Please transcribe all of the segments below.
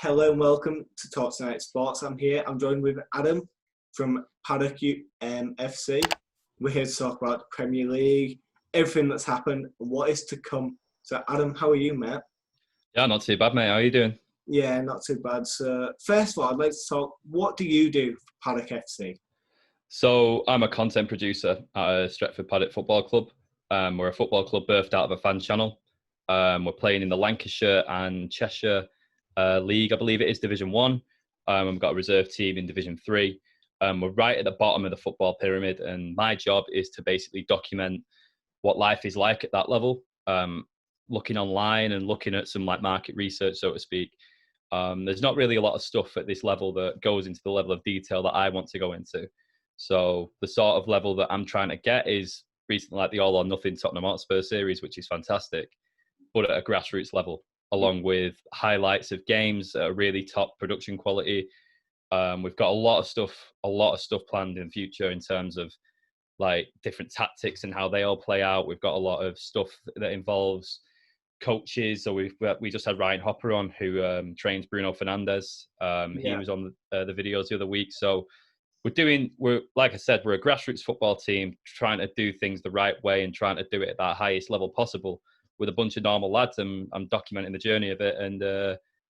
Hello and welcome to Talk Tonight Sports. I'm joined with Adam from Paddock FC. We're here to talk about the Premier League, everything that's happened, and what is to come. So, Adam, how are you, mate? Yeah, not too bad, mate. How are you doing? Yeah, not too bad. So, first of all, I'd like to talk, what do you do for Paddock FC? So I'm a content producer at Stretford Paddock Football Club. We're a football club birthed out of a fan channel. We're playing in the Lancashire and Cheshire League, I believe it is, Division 1. We've got a reserve team in Division 3. We're right at the bottom of the football pyramid, and my job is to basically document what life is like at that level, looking online and looking at some like market research, so to speak. There's not really a lot of stuff at this level that goes into the level of detail that I want to go into. So the sort of level that I'm trying to get is recently like the All or Nothing Tottenham Hotspur series, which is fantastic, but at a grassroots level, along with highlights of games at a really top production quality. We've got a lot of stuff planned in the future in terms of like different tactics and how they all play out. We've got a lot of stuff that involves coaches. So we just had Ryan Hopper on, who trains Bruno Fernandes. He was on the videos the other week. So we're like I said, we're a grassroots football team trying to do things the right way and trying to do it at that highest level possible with a bunch of normal lads. I'm documenting the journey of it, and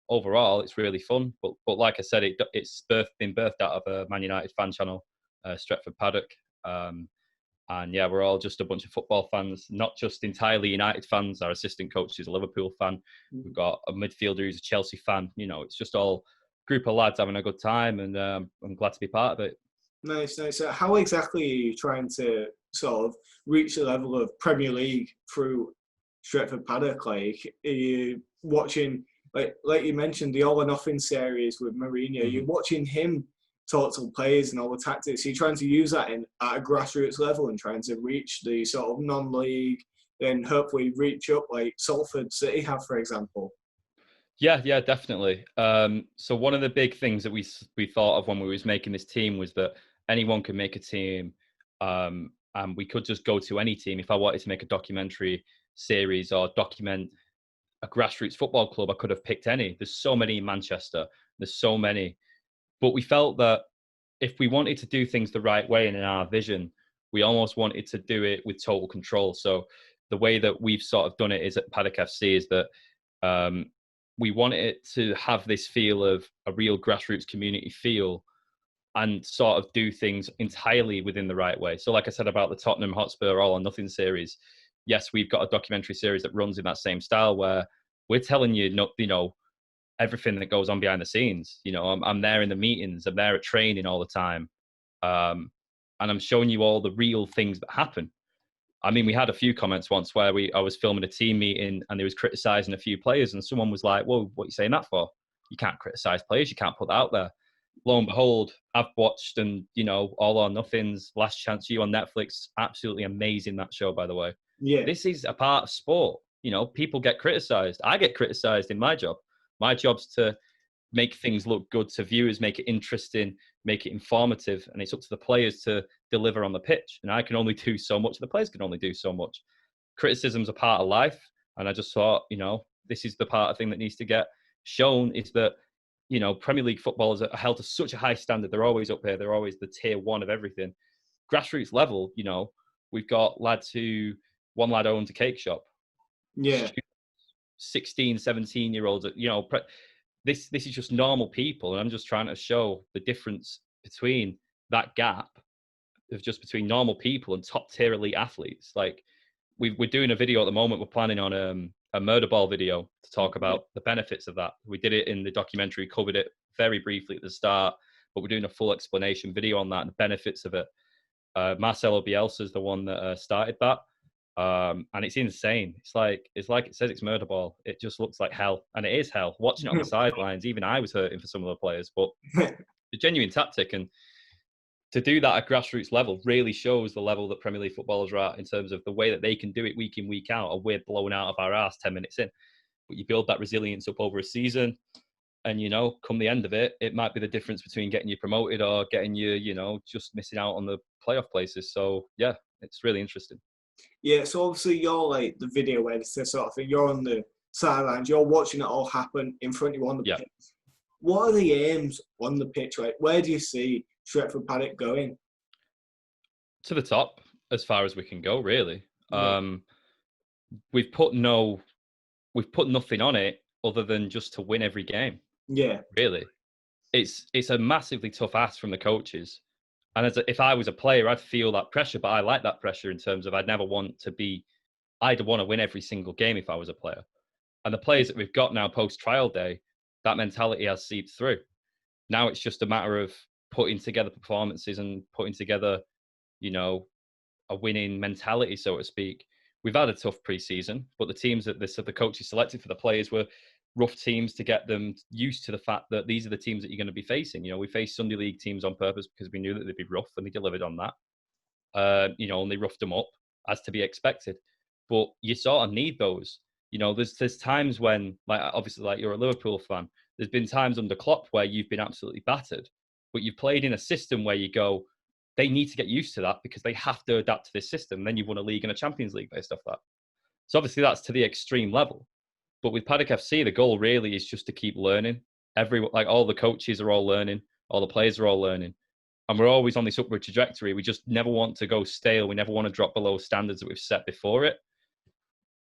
overall, it's really fun. But like I said, it's been birthed out of a Man United fan channel, Stretford Paddock. And yeah, we're all just a bunch of football fans, not just entirely United fans. Our assistant coach is a Liverpool fan. We've got a midfielder who's a Chelsea fan. You know, it's just all group of lads having a good time, and I'm glad to be part of it. Nice. So how exactly are you trying to sort of reach the level of Premier League through Stretford Paddock? Like, are you watching, like you mentioned, the All or Nothing series with Mourinho? Mm-hmm. You're watching him talk to the players and all the tactics. You're trying to use that at a grassroots level and trying to reach the sort of non-league and hopefully reach up like Salford City have, for example. Yeah, definitely. So one of the big things that we thought of when we was making this team was that anyone could make a team, and we could just go to any team. If I wanted to make a documentary series or document a grassroots football club, I could have picked any. There's so many in Manchester. There's so many. But we felt that if we wanted to do things the right way and in our vision, we almost wanted to do it with total control. So the way that we've sort of done it is at Paddock FC is that we wanted it to have this feel of a real grassroots community feel and sort of do things entirely within the right way. So like I said about the Tottenham Hotspur All or Nothing series, yes, we've got a documentary series that runs in that same style where we're telling you, everything that goes on behind the scenes. You know, I'm there in the meetings, I'm there at training all the time. And I'm showing you all the real things that happen. I mean, we had a few comments once where I was filming a team meeting and they was criticizing a few players and someone was like, well, what are you saying that for? You can't criticize players. You can't put that out there. Lo and behold, I've watched All or Nothing's Last Chance for You on Netflix. Absolutely amazing, that show, by the way. Yeah. This is a part of sport. You know, people get criticized. I get criticized in my job. My job's to make things look good to viewers, make it interesting, make it informative, and it's up to the players to deliver on the pitch. And I can only do so much. The players can only do so much. Criticism's a part of life, and I just thought, this is the part of thing that needs to get shown is that, Premier League footballers are held to such a high standard. They're always up here. They're always the tier one of everything. Grassroots level, we've got one lad owns a cake shop. Yeah. 16, 17-year-olds, this is just normal people, and I'm just trying to show the difference between that gap of just between normal people and top tier elite athletes. Like we're doing a video at the moment. We're planning on a murder ball video to talk about the benefits of that. We did it in the documentary, covered it very briefly at the start, but we're doing a full explanation video on that and the benefits of it. Marcelo Bielsa is the one that started that. And it's insane. It's like it says it's murder ball. It just looks like hell, and it is hell. Watching it on the sidelines, even I was hurting for some of the players. But the genuine tactic, and to do that at grassroots level really shows the level that Premier League footballers are at in terms of the way that they can do it week in, week out. Or we're blown out of our arse 10 minutes in, but you build that resilience up over a season, and come the end of it, it might be the difference between getting you promoted or getting you, just missing out on the playoff places. So yeah, it's really interesting. Yeah, so obviously you're like the video editor sort of thing. You're on the sidelines. You're watching it all happen in front of you on the pitch. what are the aims on the pitch? Like, where do you see Stretford Paddock going? To the top, as far as we can go, really. Yeah. We've put nothing on it other than just to win every game. Yeah. Really, it's a massively tough ask from the coaches. And if I was a player, I'd feel that pressure, but I like that pressure in terms of I'd want to win every single game if I was a player. And the players that we've got now post trial day, that mentality has seeped through. Now it's just a matter of putting together performances and putting together, a winning mentality, so to speak. We've had a tough pre-season, but the teams that the coaches selected for the players were rough teams to get them used to the fact that these are the teams that you're going to be facing. We faced Sunday League teams on purpose because we knew that they'd be rough, and they delivered on that. And they roughed them up as to be expected. But you sort of need those. There's times when, like, obviously, like, you're a Liverpool fan. There's been times under Klopp where you've been absolutely battered, but you've played in a system where you go, they need to get used to that because they have to adapt to this system. Then you've won a league and a Champions League based off that. So obviously that's to the extreme level. But with Paddock FC, the goal really is just to keep learning. All the coaches are all learning, all the players are all learning. And we're always on this upward trajectory. We just never want to go stale. We never want to drop below standards that we've set before it.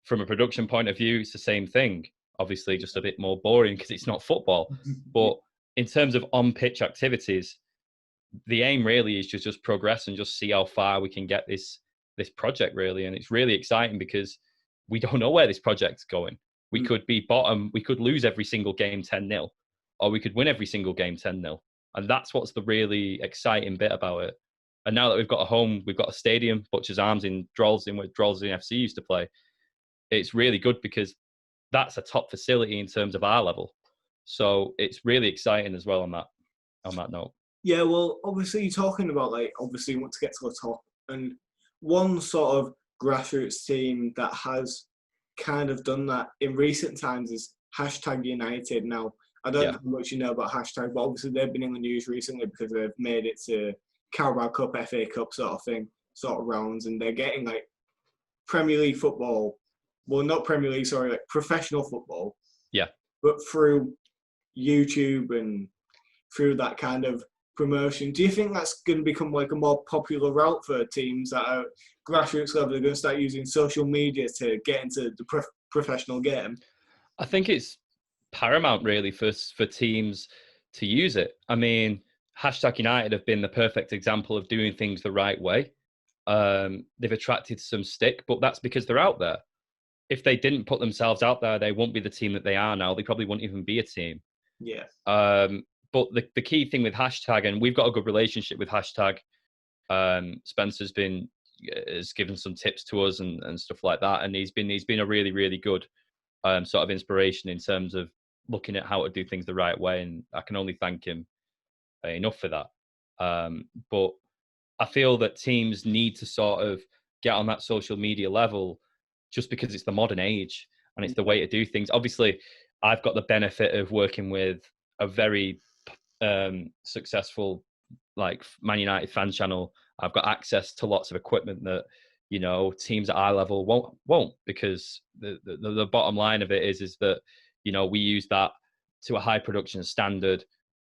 From a production point of view, it's the same thing. Obviously, just a bit more boring because it's not football. But in terms of on-pitch activities, the aim really is just progress and just see how far we can get this project, really. And it's really exciting because we don't know where this project's going. We could be bottom. We could lose every single game 10-0, or we could win every single game 10-0. And that's what's the really exciting bit about it. And now that we've got a home, we've got a stadium, Butcher's Arms in Droylsden, where Droylsden FC used to play. It's really good because that's a top facility in terms of our level. So it's really exciting as well on that note. Yeah, well, obviously you're talking about, like, obviously you want to get to the top. And one sort of grassroots team that has kind of done that in recent times is #United. Now, I don't know how much you know about hashtag, but obviously they've been in the news recently because they've made it to Carabao Cup, FA Cup sort of thing, sort of rounds, and they're getting, like, Premier League football. Well, not Premier League, sorry, like professional football. Yeah. But through YouTube and through that kind of promotion. Do you think that's going to become like a more popular route for teams that are grassroots level? They're going to start using social media to get into the professional game? I think it's paramount, really, for teams to use it. I mean, #United have been the perfect example of doing things the right way. They've attracted some stick, but that's because they're out there. If they didn't put themselves out there, they wouldn't be the team that they are now. They probably wouldn't even be a team. Yeah. But the key thing with hashtag, and we've got a good relationship with hashtag. Spencer's has given some tips to us and stuff like that, and he's been a really, really good sort of inspiration in terms of looking at how to do things the right way, and I can only thank him enough for that. But I feel that teams need to sort of get on that social media level just because it's the modern age and it's the way to do things. Obviously, I've got the benefit of working with a very successful, like, Man United fan channel. I've got access to lots of equipment that, teams at our level won't, because the bottom line of it is that, we use that to a high production standard,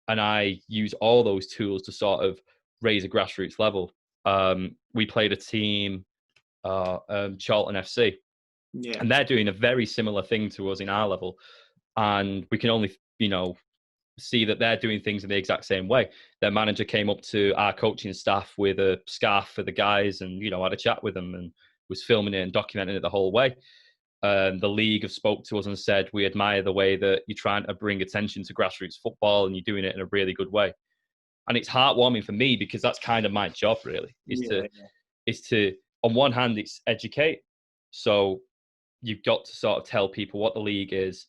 and I use all those tools to sort of raise a grassroots level. We played a team, Charlton FC, and they're doing a very similar thing to us in our level, and we can only, see that they're doing things in the exact same way. Their manager came up to our coaching staff with a scarf for the guys and, had a chat with them and was filming it and documenting it the whole way. The league have spoke to us and said, we admire the way that you're trying to bring attention to grassroots football and you're doing it in a really good way. And it's heartwarming for me because that's kind of my job, really, is to, on one hand, it's educate. So you've got to sort of tell people what the league is.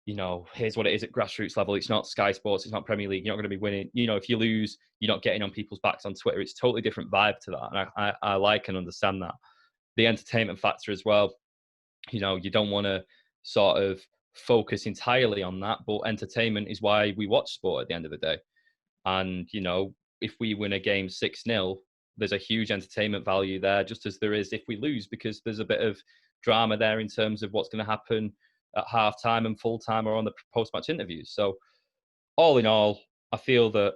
Here's what it is at grassroots level. It's not Sky Sports. It's not Premier League. You're not going to be winning. If you lose, you're not getting on people's backs on Twitter. It's a totally different vibe to that. And I like and understand that. The entertainment factor as well. You don't want to sort of focus entirely on that, but entertainment is why we watch sport at the end of the day. And, if we win a game 6-0, there's a huge entertainment value there, just as there is if we lose, because there's a bit of drama there in terms of what's going to happen at half time and full time or on the post-match interviews. So all in all, I feel that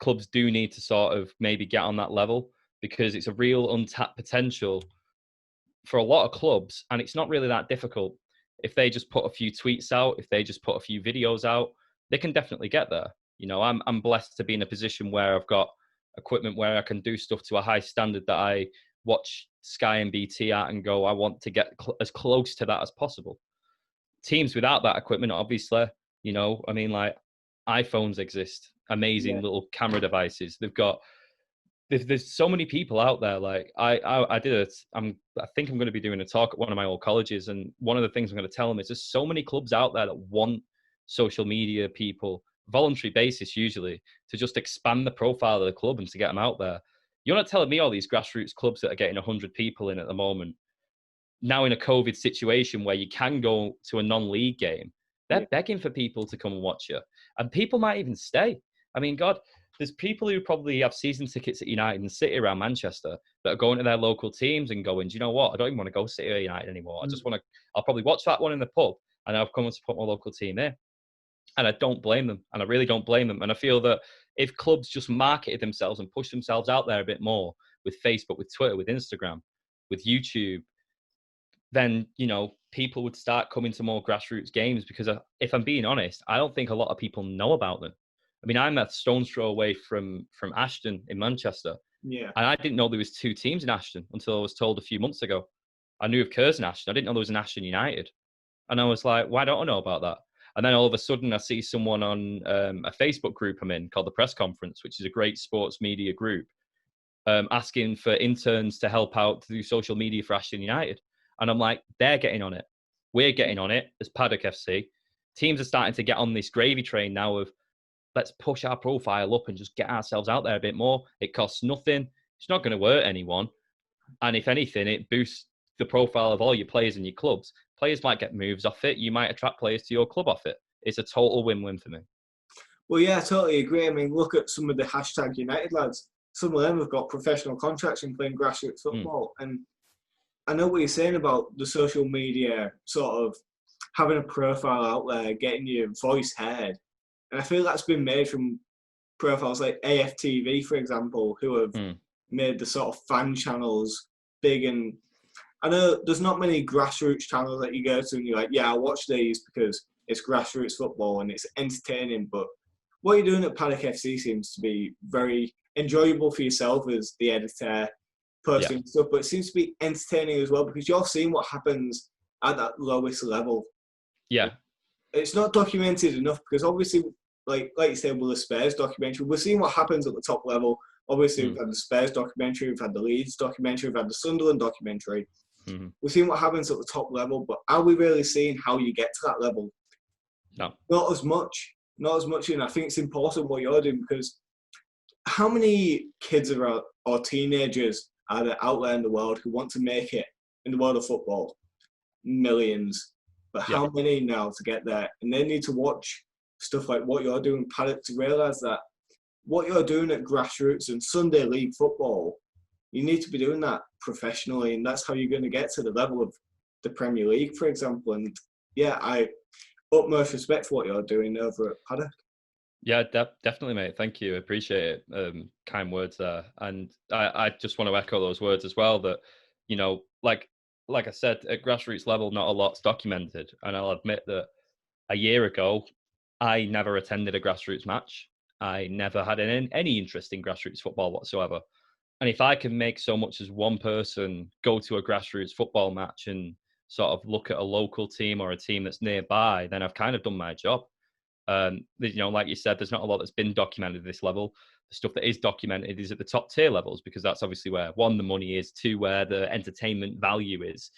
clubs do need to sort of maybe get on that level, because it's a real untapped potential for a lot of clubs, and it's not really that difficult. If they just put a few tweets out, if they just put a few videos out, they can definitely get there. You know, I'm blessed to be in a position where I've got equipment where I can do stuff to a high standard that I watch Sky and BT at and go, I want to get as close to that as possible. Teams without that equipment, obviously, you know, I mean, like iPhones exist, Yeah. amazing little camera devices. They've got there's so many people out there. Like I did it. I think I'm going to be doing a talk at one of my old colleges, and one of the things I'm going to tell them is there's so many clubs out there that want social media people, voluntary basis usually, to just expand the profile of the club and to get them out there. You're not telling me all these grassroots clubs that are getting 100 people in at the moment, now in a COVID situation where you can go to a non-league game, Yeah. they're begging for people to come and watch you. And people might even stay. I mean, God, there's people who probably have season tickets at United and City around Manchester that are going to their local teams and going, do you know what? I don't even want to go City or United anymore. I just want to, I'll probably watch that one in the pub and I'll come and support my local team here. And I don't blame them. And I really don't blame them. And I feel that if clubs just marketed themselves and pushed themselves out there a bit more with Facebook, with Twitter, with Instagram, with YouTube, then, you know, people would start coming to more grassroots games, because if I'm being honest, I don't think a lot of people know about them. I mean, I'm a stone's throw away from Ashton in Manchester, Yeah. and I didn't know there was two teams in Ashton until I was told a few months ago. I knew of Curzon Ashton. I didn't know there was an Ashton United. And I was like, why don't I know about that? And then all of a sudden I see someone on a Facebook group I'm in called The Press Conference, which is a great sports media group, asking for interns to help out to do social media for Ashton United. And I'm like, they're getting on it. We're getting on it as Paddock FC. Teams are starting to get on this gravy train now of, let's push our profile up and just get ourselves out there a bit more. It costs nothing. It's not going to hurt anyone. And if anything, it boosts the profile of all your players in your clubs. Players might get moves off it. You might attract players to your club off it. It's a total win-win for me. Well, yeah, I totally agree. I mean, look at some of the hashtag United lads. Some of them have got professional contracts and playing grassroots football. And I know what you're saying about the social media sort of having a profile out there, getting your voice heard. And I feel that's been made from profiles like AFTV, for example, who have made the sort of fan channels big. And I know there's not many grassroots channels that you go to and you're like, yeah, I watch these because it's grassroots football and it's entertaining. But what you're doing at Paddock FC seems to be very enjoyable for yourself as the editor, posting stuff, but it seems to be entertaining as well because you're seeing what happens at that lowest level. Yeah. It's not documented enough because obviously, like you said, with the Spurs documentary, we're seeing what happens at the top level. Obviously, we've had the Spurs documentary, we've had the Leeds documentary, we've had the Sunderland documentary. We're seeing what happens at the top level, but are we really seeing how you get to that level? No. Not as much. And I think it's important what you're doing because how many kids or teenagers are there out there in the world who want to make it in the world of football? Millions. But how many now to get there? And they need to watch stuff like what you're doing, Paddock, to realise that what you're doing at grassroots and Sunday league football, you need to be doing that professionally, and that's how you're going to get to the level of the Premier League, for example. And yeah, I utmost respect for what you're doing over at Paddock. Yeah, definitely, mate. Thank you. Appreciate it. Kind words there. And I just want to echo those words as well, that, you know, like I said, at grassroots level, not a lot's documented. And I'll admit that a year ago, I never attended a grassroots match. I never had any interest in grassroots football whatsoever. And if I can make so much as one person go to a grassroots football match and sort of look at a local team or a team that's nearby, then I've kind of done my job. You know, like you said, there's not a lot that's been documented at this level. The stuff that is documented is at the top tier levels, because that's obviously where, one, the money is, two, where the entertainment value is.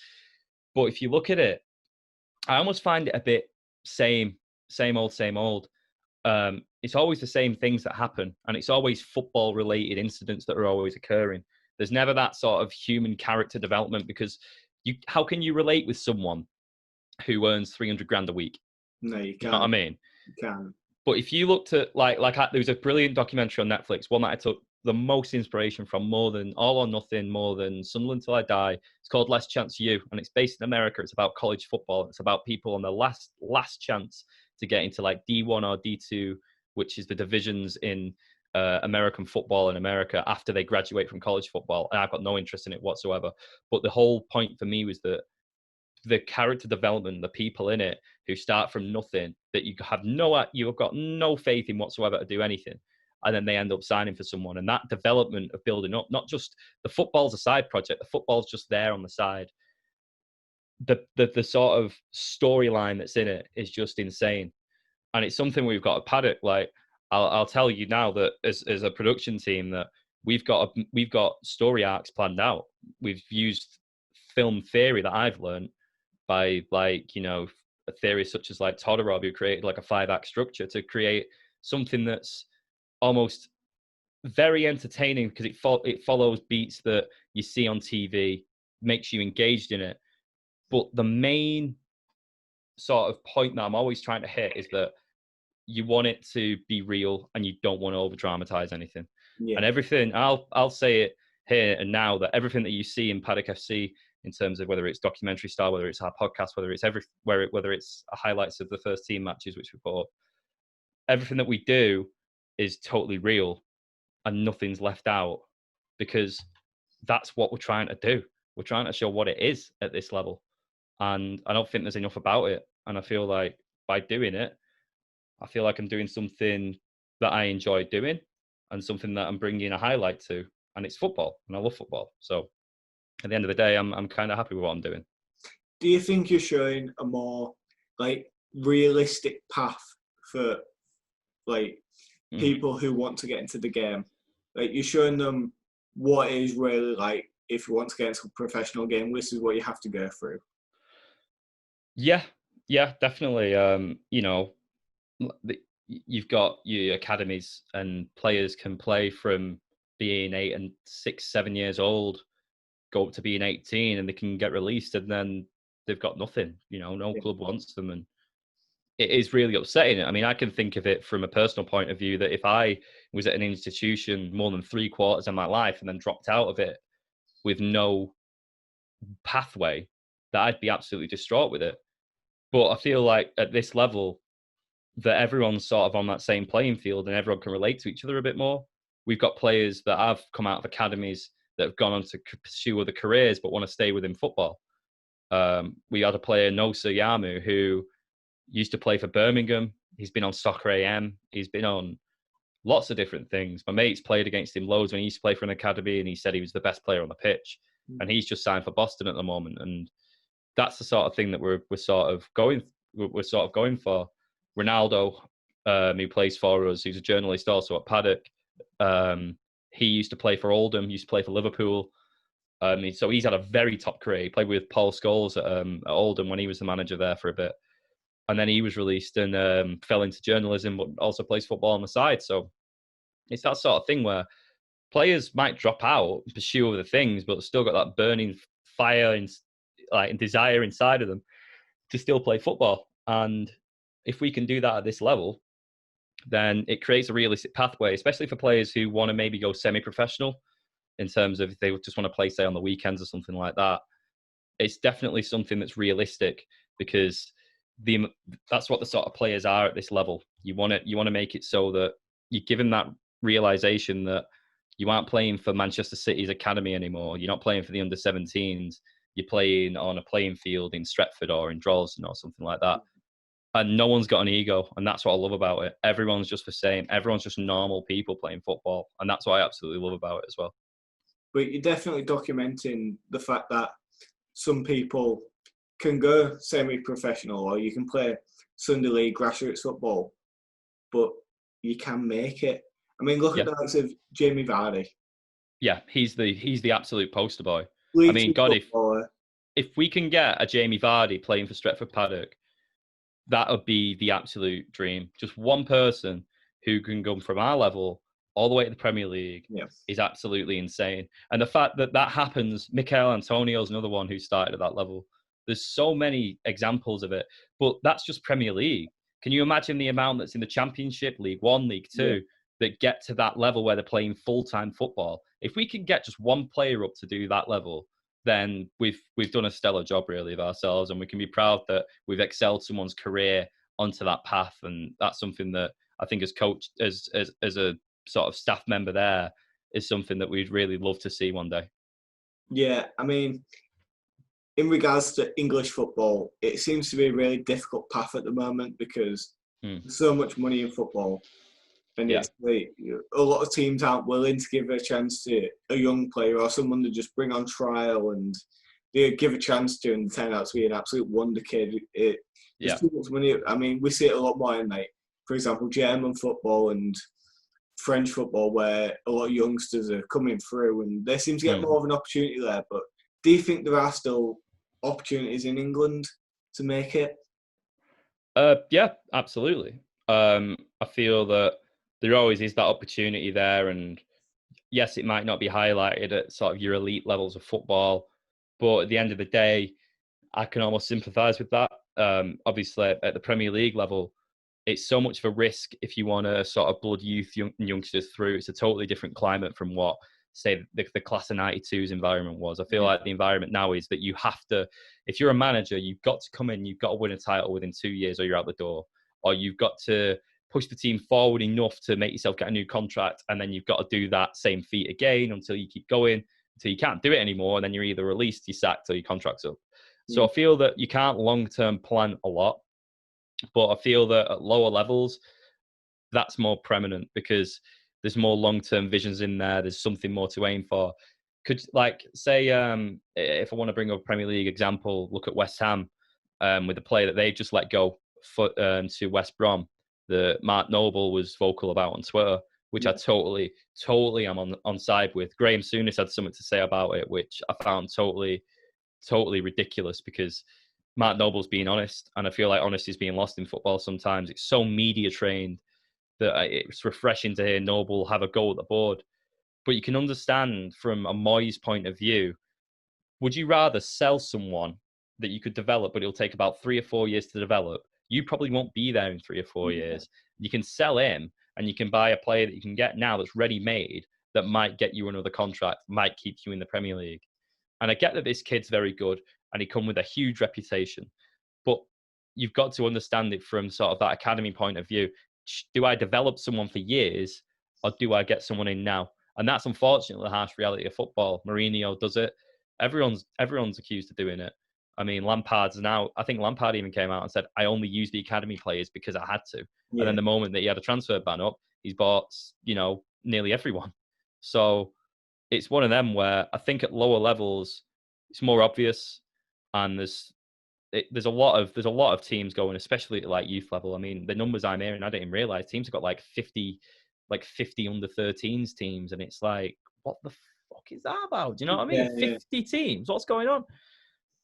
But if you look at it, I almost find it a bit same old. It's always the same things that happen, and it's always football related incidents that are always occurring. There's never that sort of human character development, because how can you relate with someone who earns 300 grand a week? No, you can't. You know what I mean? You can. But if you looked at there was a brilliant documentary on Netflix, one that I took the most inspiration from, more than All or Nothing, more than Sunderland Till I Die. It's called Last Chance U, and it's based in America. It's about college football. It's about people on their last chance to get into like D1 or D2 which is the divisions in American football in America after they graduate from college football. And I've got no interest in it whatsoever. But the whole point for me was that the character development, the people in it who start from nothing, that you've got no faith in whatsoever to do anything. And then they end up signing for someone. And that development of building up, not just the football's a side project, the football's just there on the side. The sort of storyline that's in it is just insane. And it's something we've got at Paddock. Like, I'll tell you now that as a production team that we've got story arcs planned out. We've used film theory that I've learned by, like, you know, a theory such as like Todorov, who created like a 5-act structure to create something that's almost very entertaining because it follows beats that you see on TV, makes you engaged in it. But the main sort of point that I'm always trying to hit is that you want it to be real and you don't want to over dramatize anything. Yeah. And everything, I'll say it here and now, that everything that you see in Paddock FC in terms of whether it's documentary style, whether it's our podcast, whether it's highlights of the first team matches which we put up, everything that we do is totally real and nothing's left out, because that's what we're trying to do. We're trying to show what it is at this level. And I don't think there's enough about it. And I feel like by doing it, I feel like I'm doing something that I enjoy doing and something that I'm bringing a highlight to. And it's football, and I love football. So at the end of the day, I'm kind of happy with what I'm doing. Do you think you're showing a more like realistic path for like people who want to get into the game? Like, you're showing them what it is really like if you want to get into a professional game. This is what you have to go through. Yeah, definitely. You know, you've got your academies, and players can play from being 8 and 6, 7 years old, go up to being 18, and they can get released, and then they've got nothing. You know, no club wants them, and it is really upsetting. I mean, I can think of it from a personal point of view that if I was at an institution more than 3/4 of my life and then dropped out of it with no pathway, that I'd be absolutely distraught with it. But I feel like at this level that everyone's sort of on that same playing field and everyone can relate to each other a bit more. We've got players that have come out of academies that have gone on to pursue other careers but want to stay within football. We had a player, Nosa Yamu, who used to play for Birmingham. He's been on Soccer AM. He's been on lots of different things. My mates played against him loads when he used to play for an academy, and he said he was the best player on the pitch. And he's just signed for Boston at the moment. And that's the sort of thing that we're sort of going for. Ronaldo, who plays for us, who's a journalist also at Paddock. He used to play for Oldham, used to play for Liverpool. So he's had a very top career. He played with Paul Scholes at Oldham when he was the manager there for a bit. And then he was released and fell into journalism, but also plays football on the side. So it's that sort of thing where players might drop out and pursue other things, but they've still got that burning fire and desire inside of them to still play football. And if we can do that at this level, then it creates a realistic pathway, especially for players who want to maybe go semi-professional in terms of if they just want to play, say, on the weekends or something like that. It's definitely something that's realistic, because that's what the sort of players are at this level. You want to make it so that you give them that realization that you aren't playing for Manchester City's academy anymore. You're not playing for the under-17s. You're playing on a playing field in Stretford or in Droylsden or something like that. And no one's got an ego, and that's what I love about it. Everyone's just the same. Everyone's just normal people playing football, and that's what I absolutely love about it as well. But you're definitely documenting the fact that some people can go semi-professional, or you can play Sunday League grassroots football, but you can make it. I mean, look at the likes of Jamie Vardy. Yeah, he's the absolute poster boy. I mean, God, if we can get a Jamie Vardy playing for Stretford Paddock, that would be the absolute dream. Just one person who can come from our level all the way to the Premier League is absolutely insane. And the fact that happens, Mikel Antonio's another one who started at that level. There's so many examples of it, but that's just Premier League. Can you imagine the amount that's in the Championship, League One, League Two, that get to that level where they're playing full-time football? If we can get just one player up to do that level, then we've done a stellar job really of ourselves, and we can be proud that we've excelled someone's career onto that path. And that's something that I think as coach, as a sort of staff member there, is something that we'd really love to see one day. Yeah, I mean, in regards to English football, it seems to be a really difficult path at the moment because there's so much money in football. And Yeah. it's like, a lot of teams aren't willing to give a chance to a young player or someone to just bring on trial and they give a chance to and turn out to be an absolute wonder kid. There's too much money. I mean, we see it a lot more in, like, for example, German football and French football, where a lot of youngsters are coming through and they seem to get more of an opportunity there. But do you think there are still opportunities in England to make it? Yeah, absolutely. I feel that there always is that opportunity there, and yes, it might not be highlighted at sort of your elite levels of football, but at the end of the day, I can almost sympathise with that. Obviously, at the Premier League level, it's so much of a risk if you want to sort of blood youth youngsters through. It's a totally different climate from what, say, the class of '92's environment was. I feel like the environment now is that you have to, if you're a manager, you've got to come in, you've got to win a title within 2 years or you're out the door, or you've got to push the team forward enough to make yourself get a new contract, and then you've got to do that same feat again until you keep going, until you can't do it anymore, and then you're either released, you're sacked, or your contract's up. So I feel that you can't long-term plan a lot, but I feel that at lower levels, that's more prominent because there's more long-term visions in there. There's something more to aim for. Could, like, say, if I want to bring up a Premier League example, look at West Ham with the player that they just let go to West Brom. The Mark Noble was vocal about on Twitter, which I totally am on side with. Graham Souness had something to say about it, which I found totally ridiculous because Mark Noble's being honest, and I feel like honesty is being lost in football sometimes. It's so media trained that it's refreshing to hear Noble have a go at the board. But you can understand from a Moyes point of view, would you rather sell someone that you could develop, but it'll take about 3 or 4 years to develop? You probably won't be there in 3 or 4 years. You can sell him and you can buy a player that you can get now that's ready-made that might get you another contract, might keep you in the Premier League. And I get that this kid's very good and he come with a huge reputation, but you've got to understand it from sort of that academy point of view. Do I develop someone for years or do I get someone in now? And that's unfortunately the harsh reality of football. Mourinho does it. Everyone's accused of doing it. I mean, Lampard's now, I think Lampard even came out and said, I only use the academy players because I had to. And then the moment that he had a transfer ban up, he's bought, nearly everyone. So it's one of them where I think at lower levels, it's more obvious. And there's a lot of teams going, especially at like youth level. I mean, the numbers I'm hearing, I didn't even realize teams have got like 50 under 13s teams, and it's like, what the fuck is that about? Do you know what I mean? 50 teams, what's going on?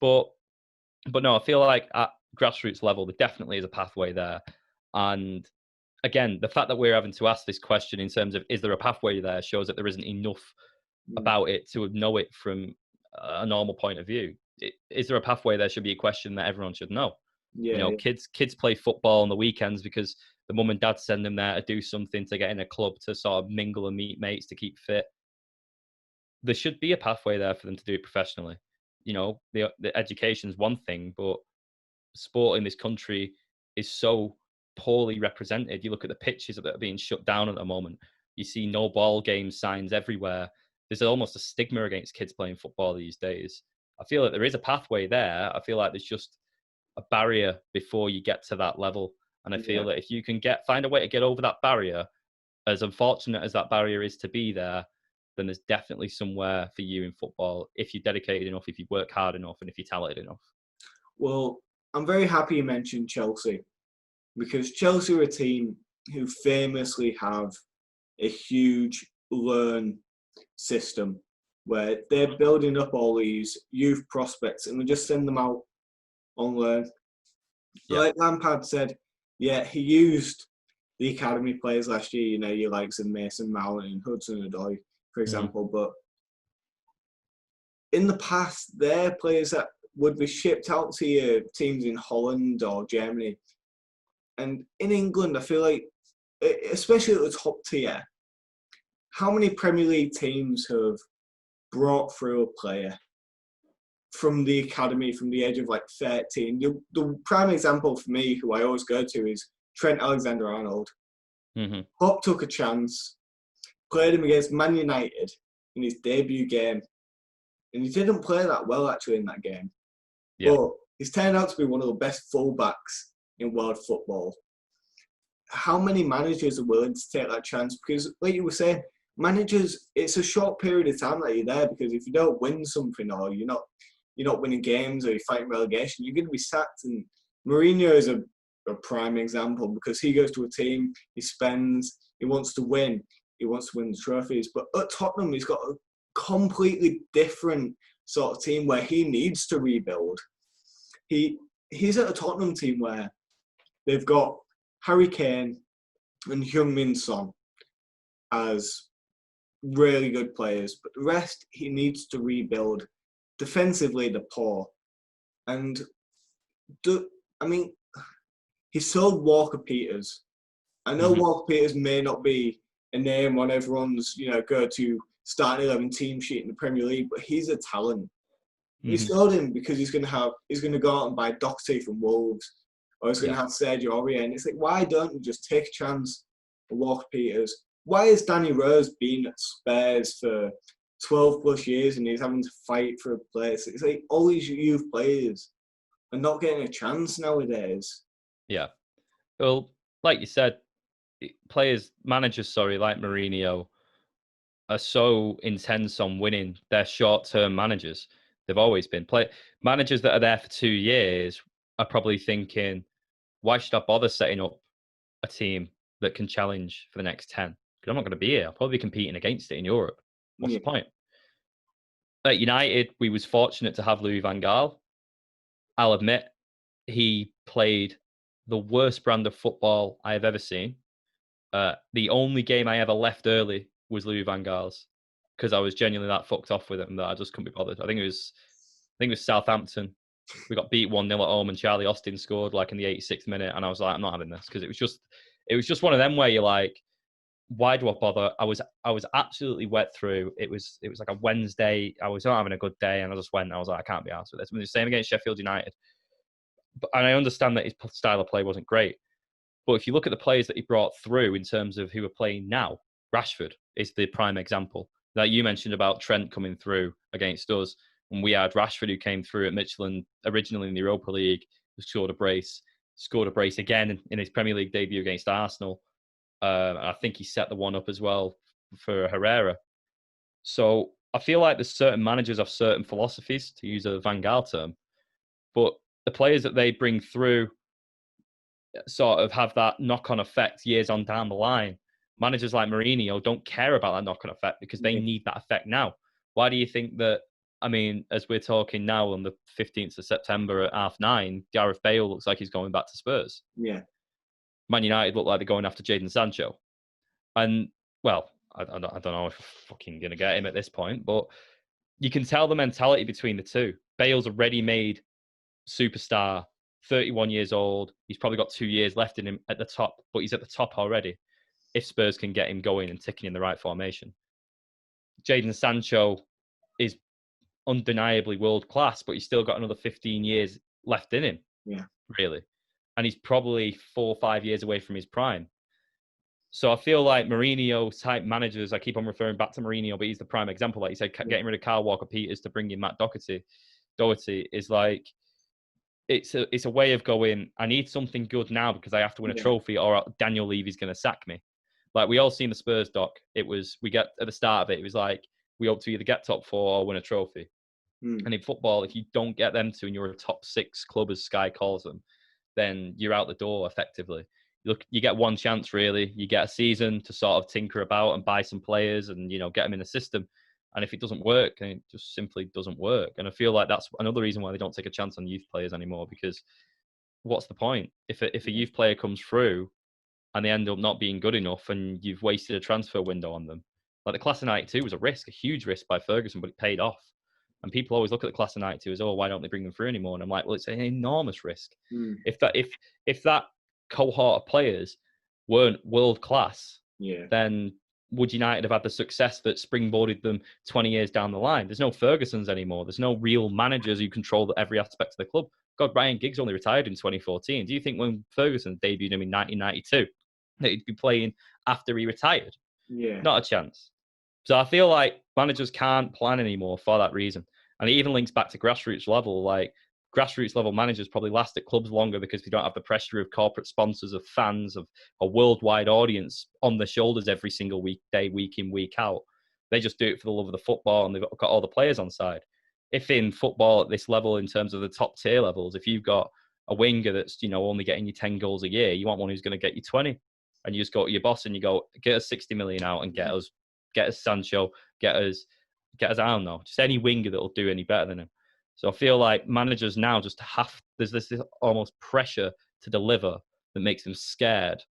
But no, I feel like at grassroots level, there definitely is a pathway there. And again, the fact that we're having to ask this question in terms of is there a pathway there shows that there isn't enough about it to know it from a normal point of view. Is there a pathway there should be a question that everyone should know. Kids play football on the weekends because the mum and dad send them there to do something, to get in a club, to sort of mingle and meet mates, to keep fit. There should be a pathway there for them to do it professionally. The education's one thing, but sport in this country is so poorly represented. You look at the pitches that are being shut down at the moment. You see no ball game signs everywhere. There's almost a stigma against kids playing football these days. I feel like there is a pathway there. I feel like there's just a barrier before you get to that level. And I feel that if you can find a way to get over that barrier, as unfortunate as that barrier is to be there, then there's definitely somewhere for you in football if you're dedicated enough, if you work hard enough, and if you're talented enough. Well, I'm very happy you mentioned Chelsea, because Chelsea are a team who famously have a huge learn system where they're building up all these youth prospects and they just send them out on learn. Like Lampard said, he used the academy players last year, your likes of Mason Mount and Hudson-Odoi, for example, but in the past, they're players that would be shipped out to your teams in Holland or Germany. And in England, I feel like, especially at the top tier, how many Premier League teams have brought through a player from the academy from the age of like 13? The prime example for me, who I always go to, is Trent Alexander-Arnold. Mm-hmm. Klopp took a chance, played him against Man United in his debut game, and he didn't play that well actually in that game. Yeah. But he's turned out to be one of the best fullbacks in world football. How many managers are willing to take that chance? Because, like you were saying, managers, it's a short period of time that you're there. Because if you don't win something, or you're not winning games, or you're fighting relegation, you're going to be sacked. And Mourinho is a prime example, because he goes to a team, he wants to win, the trophies. But at Tottenham, he's got a completely different sort of team where he needs to rebuild. He's at a Tottenham team where they've got Harry Kane and Heung-min Son as really good players, but the rest he needs to rebuild. Defensively, they're poor. And he sold Walker Peters. I know Walker Peters may not be a name on everyone's go-to starting 11 team sheet in the Premier League, but he's a talent. He sold him because he's going to go out and buy Doherty from Wolves, or he's going to have Sergio Aurier. And it's like, why don't you just take a chance on Walker Peters? Why has Danny Rose been at Spurs for 12 plus years and he's having to fight for a place? It's like all these youth players are not getting a chance nowadays. Yeah. Well, like you said, managers, like Mourinho, are so intense on winning. They're short-term managers. They've always been. Managers that are there for 2 years are probably thinking, why should I bother setting up a team that can challenge for the next 10? Because I'm not going to be here. I'll probably be competing against it in Europe. What's the point? At United, we was fortunate to have Louis van Gaal. I'll admit, he played the worst brand of football I have ever seen. The only game I ever left early was Louis van Gaal's, because I was genuinely that fucked off with him that I just couldn't be bothered. I think it was Southampton. We got beat 1-0 at home and Charlie Austin scored like in the 86th minute, and I was like, I'm not having this, because it was just one of them where you're like, why do I bother? I was absolutely wet through. It was like a Wednesday. I was not having a good day, and I just went. I was like, I can't be arsed with this. I mean, the same against Sheffield United. And I understand that his style of play wasn't great. But if you look at the players that he brought through in terms of who are playing now, Rashford is the prime example. Like you mentioned about Trent coming through against us, and we had Rashford who came through at Michelin originally in the Europa League, scored a brace again in his Premier League debut against Arsenal. I think he set the one up as well for Herrera. So I feel like there's certain managers have certain philosophies, to use a Van Gaal term, but the players that they bring through sort of have that knock-on effect years on down the line. Managers like Mourinho don't care about that knock-on effect because they need that effect now. Why do you think that, as we're talking now on the 15th of September at 9:30, Gareth Bale looks like he's going back to Spurs? Yeah. Man United look like they're going after Jadon Sancho. And, well, I don't know if we're fucking going to get him at this point, but you can tell the mentality between the two. Bale's a ready-made superstar, 31 years old. He's probably got 2 years left in him at the top, but he's at the top already if Spurs can get him going and ticking in the right formation. Jadon Sancho is undeniably world-class, but he's still got another 15 years left in him, really. And he's probably 4 or 5 years away from his prime. So I feel like Mourinho-type managers, I keep on referring back to Mourinho, but he's the prime example. Like you said, getting rid of Kyle Walker-Peters to bring in Matt Doherty is like, it's a way of going, I need something good now because I have to win a trophy or Daniel Levy's going to sack me. Like we all seen the Spurs doc. At the start of it, it was like, we hope to either get top 4 or win a trophy. And in football, if you don't get them to and you're a top 6 club, as Sky calls them, then you're out the door effectively. Look, you get one chance really. You get a season to sort of tinker about and buy some players and, get them in the system. And if it doesn't work, then it just simply doesn't work. And I feel like that's another reason why they don't take a chance on youth players anymore, because what's the point? If a youth player comes through and they end up not being good enough and you've wasted a transfer window on them. Like the class of 92 was a huge risk by Ferguson, but it paid off. And people always look at the class of 92 as, why don't they bring them through anymore? And I'm like, well, it's an enormous risk. If that cohort of players weren't world class, then would United have had the success that springboarded them 20 years down the line? There's no Fergusons anymore. There's no real managers who control every aspect of the club. God, Ryan Giggs only retired in 2014. Do you think when Ferguson debuted him in 1992, that he'd be playing after he retired. Yeah. Not a chance. So I feel like managers can't plan anymore for that reason. And it even links back to grassroots level. Like grassroots level managers probably last at clubs longer because they don't have the pressure of corporate sponsors, of fans, of a worldwide audience on their shoulders every single weekday, week in, week out. They just do it for the love of the football, and they've got all the players on side. If in football at this level, in terms of the top tier levels, if you've got a winger that's, only getting you 10 goals a year, you want one who's going to get you 20. And you just go to your boss and you go, get us 60 million out and get us Sancho, get us, I don't know, just any winger that'll do any better than him. So I feel like managers now just there's this almost pressure to deliver that makes them scared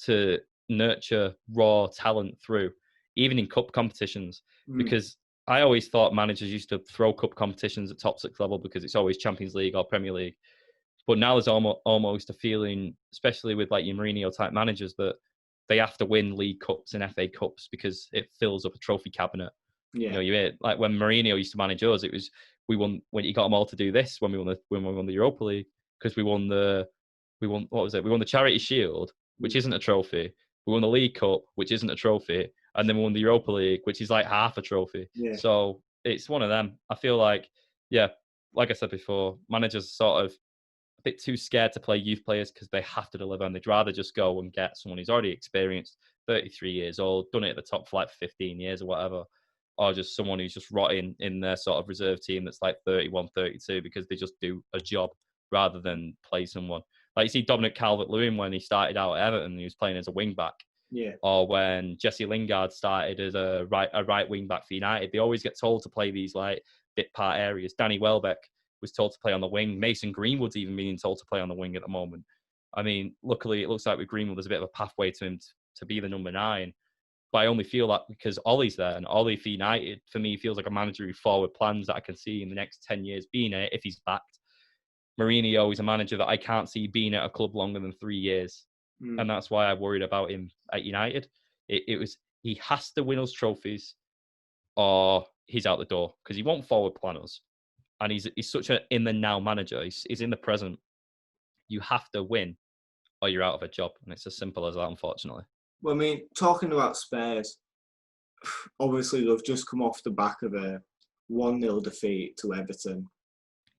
to nurture raw talent through, even in cup competitions. Because I always thought managers used to throw cup competitions at top 6 level because it's always Champions League or Premier League. But now there's almost a feeling, especially with like your Mourinho type managers, that they have to win League Cups and FA Cups because it fills up a trophy cabinet. Yeah. You hear, like when Mourinho used to manage us, it was we won when he got them all to do this when we won the Europa League, because we won what was it? We won the Charity Shield, which isn't a trophy. We won the League Cup, which isn't a trophy, and then we won the Europa League, which is like half a trophy. Yeah. So it's one of them. I feel like, like I said before, managers sort of a bit too scared to play youth players because they have to deliver, and they'd rather just go and get someone who's already experienced, 33 years old, done it at the top for like 15 years or whatever, or just someone who's just rotting in their sort of reserve team that's like 31, 32 because they just do a job rather than play someone. Like you see Dominic Calvert-Lewin when he started out at Everton, he was playing as a wing back. Yeah. Or when Jesse Lingard started as a right wing back for United, they always get told to play these like bit part areas. Danny Welbeck was told to play on the wing. Mason Greenwood's even being told to play on the wing at the moment. I mean, luckily it looks like with Greenwood there's a bit of a pathway to him to be the number 9. But I only feel that because Ollie's there, and Ollie for United, for me, feels like a manager who forward plans that I can see in the next 10 years being it if he's backed. Mourinho is a manager that I can't see being at a club longer than 3 years. And that's why I worried about him at United. It was, he has to win us trophies or he's out the door, because he won't forward plan us. And he's such an in the now manager. He's in the present. You have to win or you're out of a job. And it's as simple as that, unfortunately. Well, I mean, talking about Spurs, obviously they've just come off the back of a 1-0 defeat to Everton.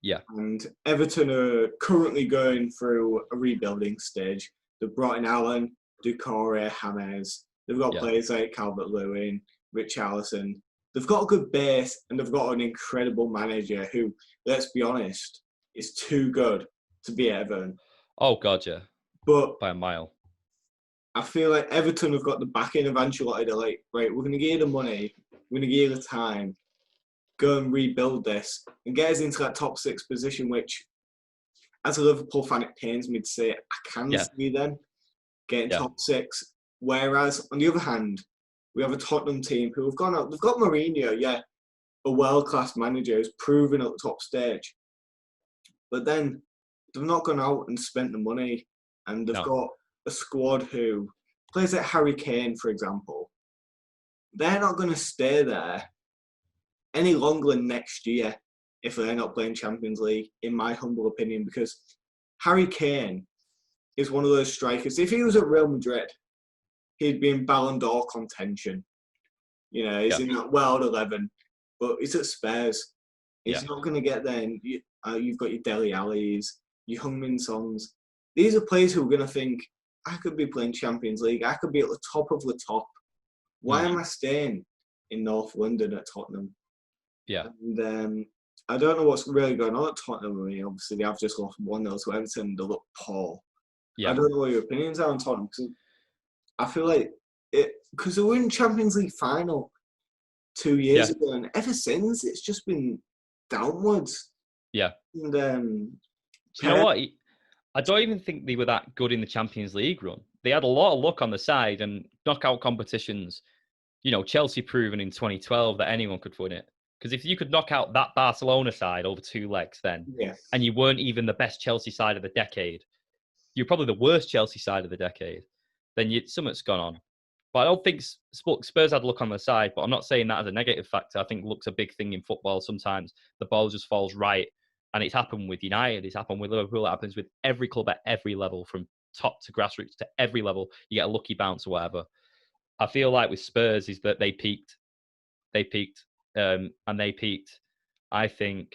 Yeah. And Everton are currently going through a rebuilding stage. They've brought in Allen, Doucouré, James. They've got players like Calvert-Lewin, Richarlison. They've got a good base, and they've got an incredible manager who, let's be honest, is too good to be Everton. Oh, God, yeah. But by a mile. I feel like Everton have got the backing of Ancelotti. They're like, right, we're going to give you the money, we're going to give you the time, go and rebuild this and get us into that top 6 position, which, as a Liverpool fan, it pains me to say I can see them getting top 6. Whereas, on the other hand, we have a Tottenham team who have gone out. They've got Mourinho, a world-class manager who's proven at the top stage. But then they've not gone out and spent the money, and they've got a squad who plays like Harry Kane, for example. They're not going to stay there any longer than next year if they're not playing Champions League, in my humble opinion, because Harry Kane is one of those strikers. If he was at Real Madrid, he'd be in Ballon d'Or contention. He's in that World 11, but he's at Spurs. He's not going to get there. And you've got your Dele Allis, your Heung-min Sons. These are players who are going to think, I could be playing Champions League. I could be at the top of the top. Why am I staying in North London at Tottenham? Yeah. And I don't know what's really going on at Tottenham. I mean, obviously, they have just lost 1-0 to Everton. They look poor. Yeah. I don't know what your opinions are on Tottenham, because I feel like because they were in Champions League final 2 years ago, and ever since, it's just been downwards. Yeah. And you know what? I don't even think they were that good in the Champions League run. They had a lot of luck on the side, and knockout competitions. Chelsea proven in 2012 that anyone could win it. Because if you could knock out that Barcelona side over 2 legs then, and you weren't even the best Chelsea side of the decade, you're probably the worst Chelsea side of the decade, then something's gone on. But I don't think Spurs had luck on their side, but I'm not saying that as a negative factor. I think luck's a big thing in football. Sometimes the ball just falls right. And it's happened with United. It's happened with Liverpool. It happens with every club at every level, from top to grassroots to every level. You get a lucky bounce or whatever. I feel like with Spurs is that they peaked, and they peaked. I think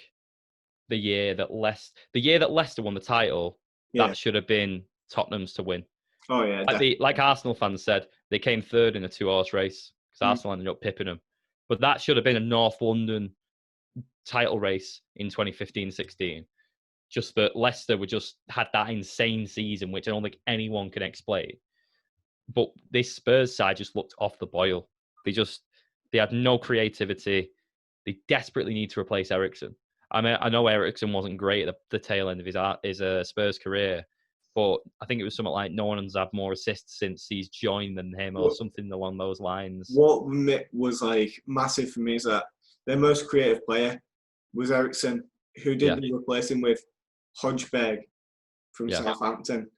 the year that Leicester won the title, Yeah. that should have been Tottenham's to win. Oh yeah. Like Arsenal fans said, they came third in a 2-horse race because Arsenal ended up pipping them. But that should have been a North London title race in 2015-16. Just that Leicester had that insane season, which I don't think anyone can explain. But this Spurs side just looked off the boil. They had no creativity. They desperately need to replace Eriksen. I mean, I know Eriksen wasn't great at the tail end of his Spurs career, but I think it was something like no one's had more assists since he's joined than him, or something along those lines. What was like massive for me is that their most creative player was Eriksen, who didn't replace him with Hodgberg from Southampton,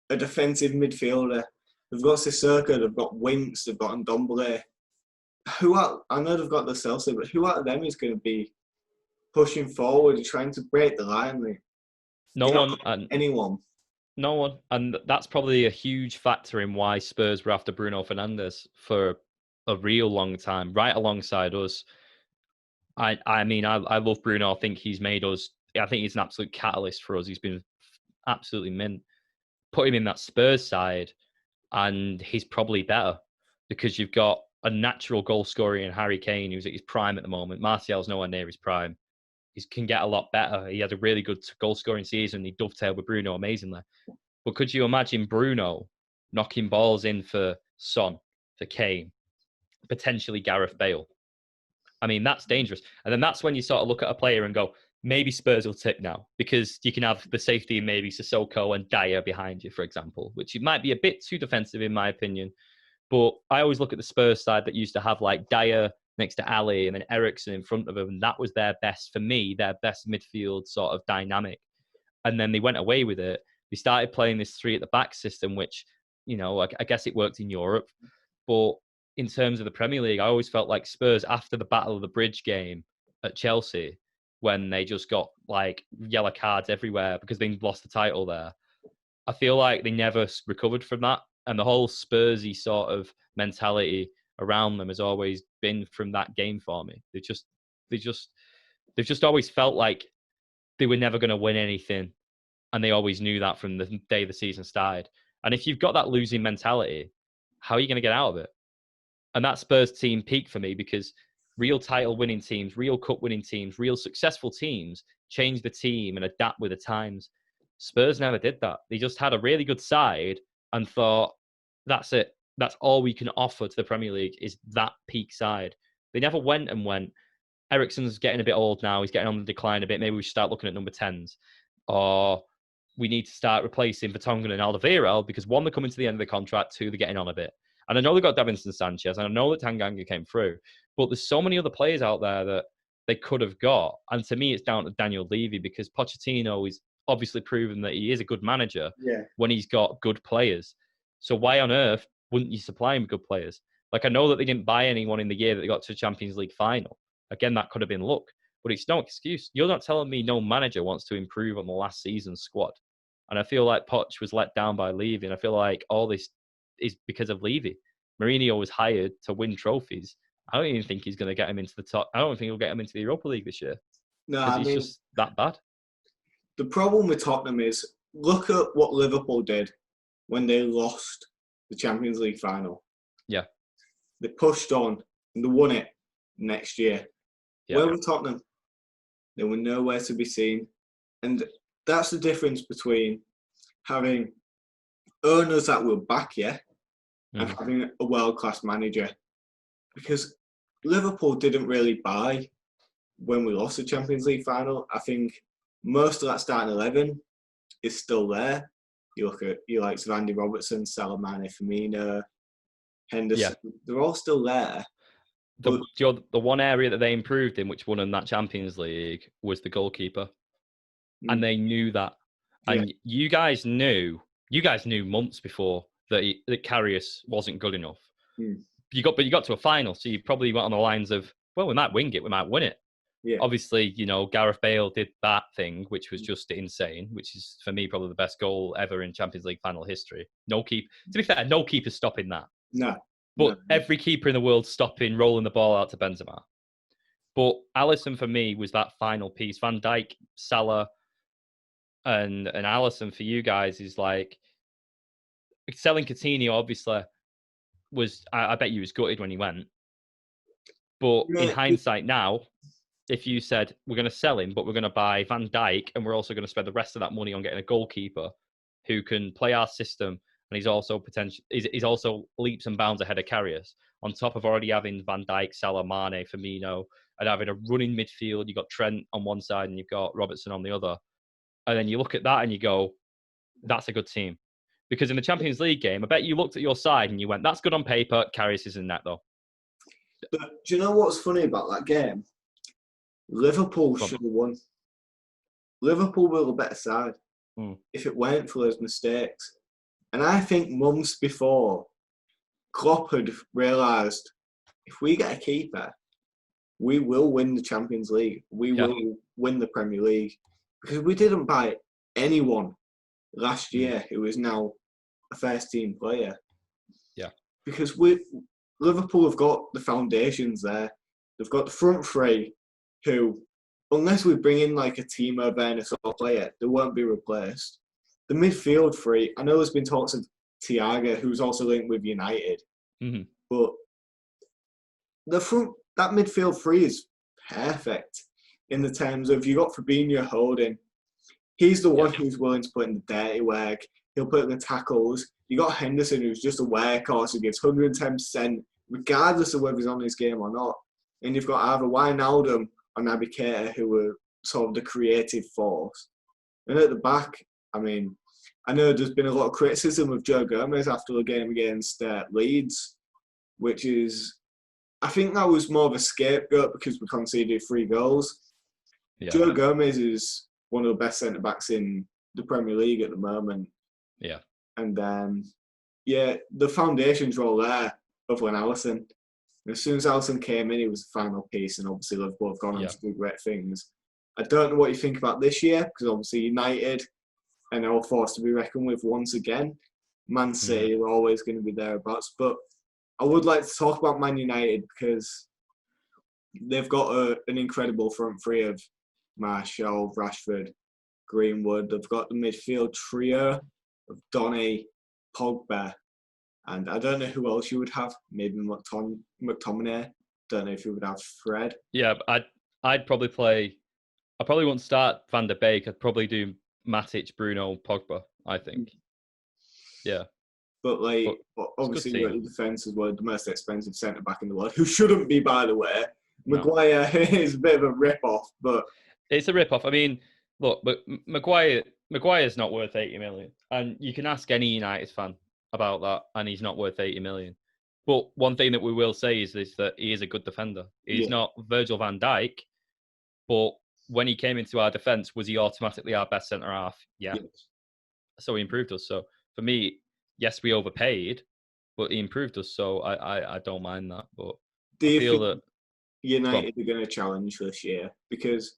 a defensive midfielder. They've got Sissoko, they've got Winks, they've got Ndombele. I know they've got the Chelsea, but who out of them is going to be pushing forward, trying to break the line? Anyone. No one. And that's probably a huge factor in why Spurs were after Bruno Fernandes for a real long time, right alongside us. I mean, I love Bruno. I think he's made us, I think he's an absolute catalyst for us. He's been absolutely mint. Put him in that Spurs side, and he's probably better because you've got a natural goal scorer in Harry Kane, who's at his prime at the moment. Martial's nowhere near his prime. He can get a lot better. He had a really good goal scoring season. He dovetailed with Bruno amazingly. But could you imagine Bruno knocking balls in for Son, for Kane, potentially Gareth Bale? I mean, that's dangerous. And then that's when you sort of look at a player and go, maybe Spurs will tip now, because you can have the safety in maybe Sissoko and Dyer behind you, for example, which it might be a bit too defensive in my opinion. But I always look at the Spurs side that used to have like Dyer next to Ali and then Eriksen in front of him. And that was their best midfield sort of dynamic. And then they went away with it. They started playing this 3 at the back system, which, you know, I guess it worked in Europe. But in terms of the Premier League, I always felt like Spurs, after the Battle of the Bridge game at Chelsea, when they just got like yellow cards everywhere because they lost the title there, I feel like they never recovered from that. And the whole Spursy sort of mentality around them has always been from that game for me. They've just always felt like they were never going to win anything. And they always knew that from the day the season started. And if you've got that losing mentality, how are you going to get out of it? And that Spurs team peaked for me because real title winning teams, real cup winning teams, real successful teams change the team and adapt with the times. Spurs never did that. They just had a really good side and thought, that's it. That's all we can offer to the Premier League is that peak side. They never went. Eriksen's getting a bit old now. He's getting on the decline a bit. Maybe we should start looking at number 10s. Or we need to start replacing Vertonghen and Alderweireld because 1, they're coming to the end of the contract, 2, they're getting on a bit. And I know they've got Davinson Sanchez, and I know that Tanganga came through, but there's so many other players out there that they could have got. And to me, it's down to Daniel Levy because Pochettino is obviously proven that he is a good manager when he's got good players. So why on earth wouldn't you supply him with good players? Like, I know that they didn't buy anyone in the year that they got to the Champions League final. Again, that could have been luck, but it's no excuse. You're not telling me no manager wants to improve on the last season's squad. And I feel like Poch was let down by Levy, and I feel like all this is because of Levy. Mourinho was hired to win trophies. I don't even think he's going to get him into the top. I don't think he'll get him into the Europa League this year. No, I mean, he's just that bad. The problem with Tottenham is, look at what Liverpool did when they lost the Champions League final. Yeah. They pushed on and they won it next year. Yeah. Where were Tottenham? They were nowhere to be seen. And that's the difference between having owners that were back, and having a world-class manager. Because Liverpool didn't really buy when we lost the Champions League final. I think most of that starting 11 is still there. You look at you like Andy Robertson, Salamane, Firmino, Henderson. Yeah. They're all still there. The one area that they improved in, which won in that Champions League, was the goalkeeper. And they knew that. And you guys knew months before that Karius wasn't good enough. You got to a final, so you probably went on the lines of, well, we might wing it, we might win it. Yeah. Obviously, Gareth Bale did that thing, which was just insane, which is, for me, probably the best goal ever in Champions League final history. To be fair, no keeper's stopping that. No. But every keeper in the world stopping, rolling the ball out to Benzema. But Alisson, for me, was that final piece. Van Dijk, Salah, and Alisson for you guys is like... Selling Coutinho, obviously, was... I bet you was gutted when he went. But in hindsight now, if you said, we're going to sell him, but we're going to buy Van Dijk, and we're also going to spend the rest of that money on getting a goalkeeper who can play our system, and he's also he's also leaps and bounds ahead of Karius, on top of already having Van Dijk, Salah, Mane, Firmino, and having a running midfield. You've got Trent on one side and you've got Robertson on the other. And then you look at that and you go, that's a good team. Because in the Champions League game, I bet you looked at your side and you went, that's good on paper. Karius is in net, though. But do you know what's funny about that game? Liverpool should have won. Liverpool were the better side if it weren't for those mistakes. And I think months before, Klopp had realised, if we get a keeper, we will win the Champions League. We will win the Premier League. Because we didn't buy anyone last year who is now a first-team player. Yeah. Because Liverpool have got the foundations there. They've got the front three who, unless we bring in like a Timo Werner sort of player, they won't be replaced. The midfield three, I know there's been talks of Thiago, who's also linked with United, but that midfield three is perfect in the terms of, you got Fabinho holding. He's the one who's willing to put in the dirty work. He'll put in the tackles. You got Henderson, who's just a workhorse who gives 110%, regardless of whether he's on his game or not. And you've got either Wijnaldum or Naby Keita, who are sort of the creative force. And at the back, I mean, I know there's been a lot of criticism of Joe Gomez after the game against Leeds, which is, I think that was more of a scapegoat because we conceded 3 goals. Yeah. Joe Gomez is one of the best centre-backs in the Premier League at the moment. Yeah. And the foundations were all there, other than Alisson. And as soon as Alisson came in, he was the final piece, and obviously Liverpool have gone on to do great things. I don't know what you think about this year, because obviously United and they're all forced to be reckoned with once again. Man City are always going to be thereabouts. But I would like to talk about Man United because they've got an incredible front three of Martial, Rashford, Greenwood. They've got the midfield trio of Donny, Pogba, and I don't know who else you would have. Maybe McTominay. Don't know if you would have Fred. Yeah, I'd probably play... I probably wouldn't start Van der Beek. I'd probably do Matic, Bruno, Pogba, I think. Yeah. But obviously the defence is one of the most expensive centre-back in the world, who shouldn't be, by the way. No. Maguire is a bit of a rip-off, but... It's a rip-off. I mean, look, but Maguire's not worth 80 million. And you can ask any United fan about that, and he's not worth 80 million. But one thing that we will say is that he is a good defender. He's not Virgil van Dijk, but when he came into our defence, was he automatically our best centre-half? Yeah. Yes. So he improved us. So for me, yes, we overpaid, but he improved us. So I don't mind that. But do you feel that United are going to challenge this year? Because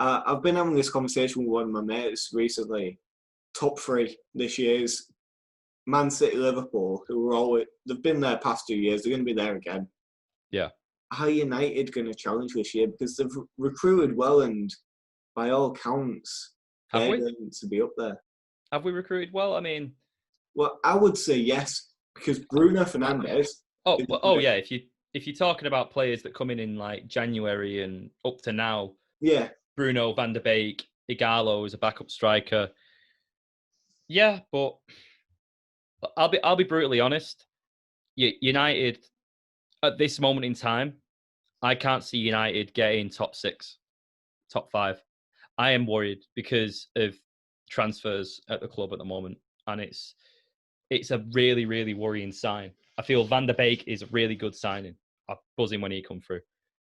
I've been having this conversation with one of my mates recently. Top 3 this year is Man City, Liverpool, who were they've been there past 2 years. They're going to be there again. Yeah. How are United going to challenge this year? Because they've recruited well, and by all counts, they're going to be up there. Have we recruited well? I mean, well, I would say yes, because Bruno Fernandes. Yeah. If you're talking about players that come in like January and up to now, yeah, Bruno, Van der Beek, Igalo is a backup striker. Yeah, but I'll be brutally honest. United at this moment in time, I can't see United getting top 6, top 5. I am worried because of transfers at the club at the moment, and it's a really, really worrying sign. I feel Van der Beek is a really good signing. I'm buzzing when he come through.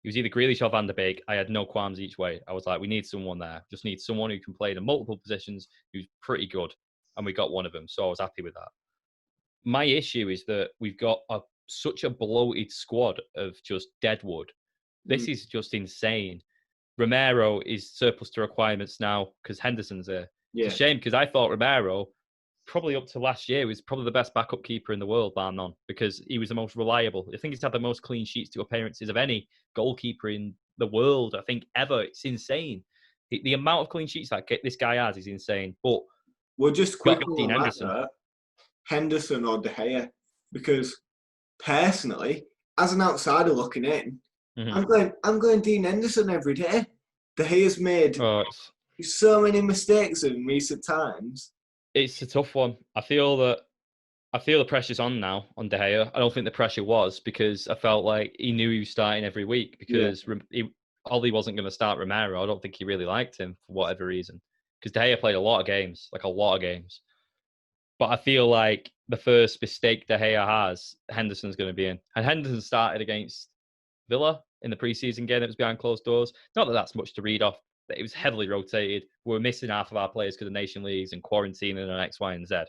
He was either Grealish or Van der Beek. I had no qualms each way. I was like, we need someone there. Just need someone who can play in multiple positions, who's pretty good, and we got one of them. So I was happy with that. My issue is that we've got such a bloated squad of just deadwood. This is just insane. Romero is surplus to requirements now because Henderson's there. Yeah. It's a shame because I thought Romero, probably up to last year, was probably the best backup keeper in the world, bar none, because he was the most reliable. I think he's had the most clean sheets to appearances of any goalkeeper in the world, I think, ever. It's insane. The amount of clean sheets that this guy has is insane. But we'll just quickly Dean on Henderson. that, Henderson or De Gea, because personally, as an outsider looking in, I'm going Dean Henderson every day. De Gea's made so many mistakes in recent times. It's a tough one. I feel the pressure's on now on De Gea. I don't think the pressure was, because I felt like he knew he was starting every week, because Ollie wasn't going to start Romero. I don't think he really liked him for whatever reason, because De Gea played a lot of games. But I feel like the first mistake De Gea has, Henderson's going to be in. And Henderson started against Villa in the preseason game that was behind closed doors. Not that that's much to read off, but it was heavily rotated. We were missing half of our players because of Nation Leagues and quarantining and X, Y, and Z.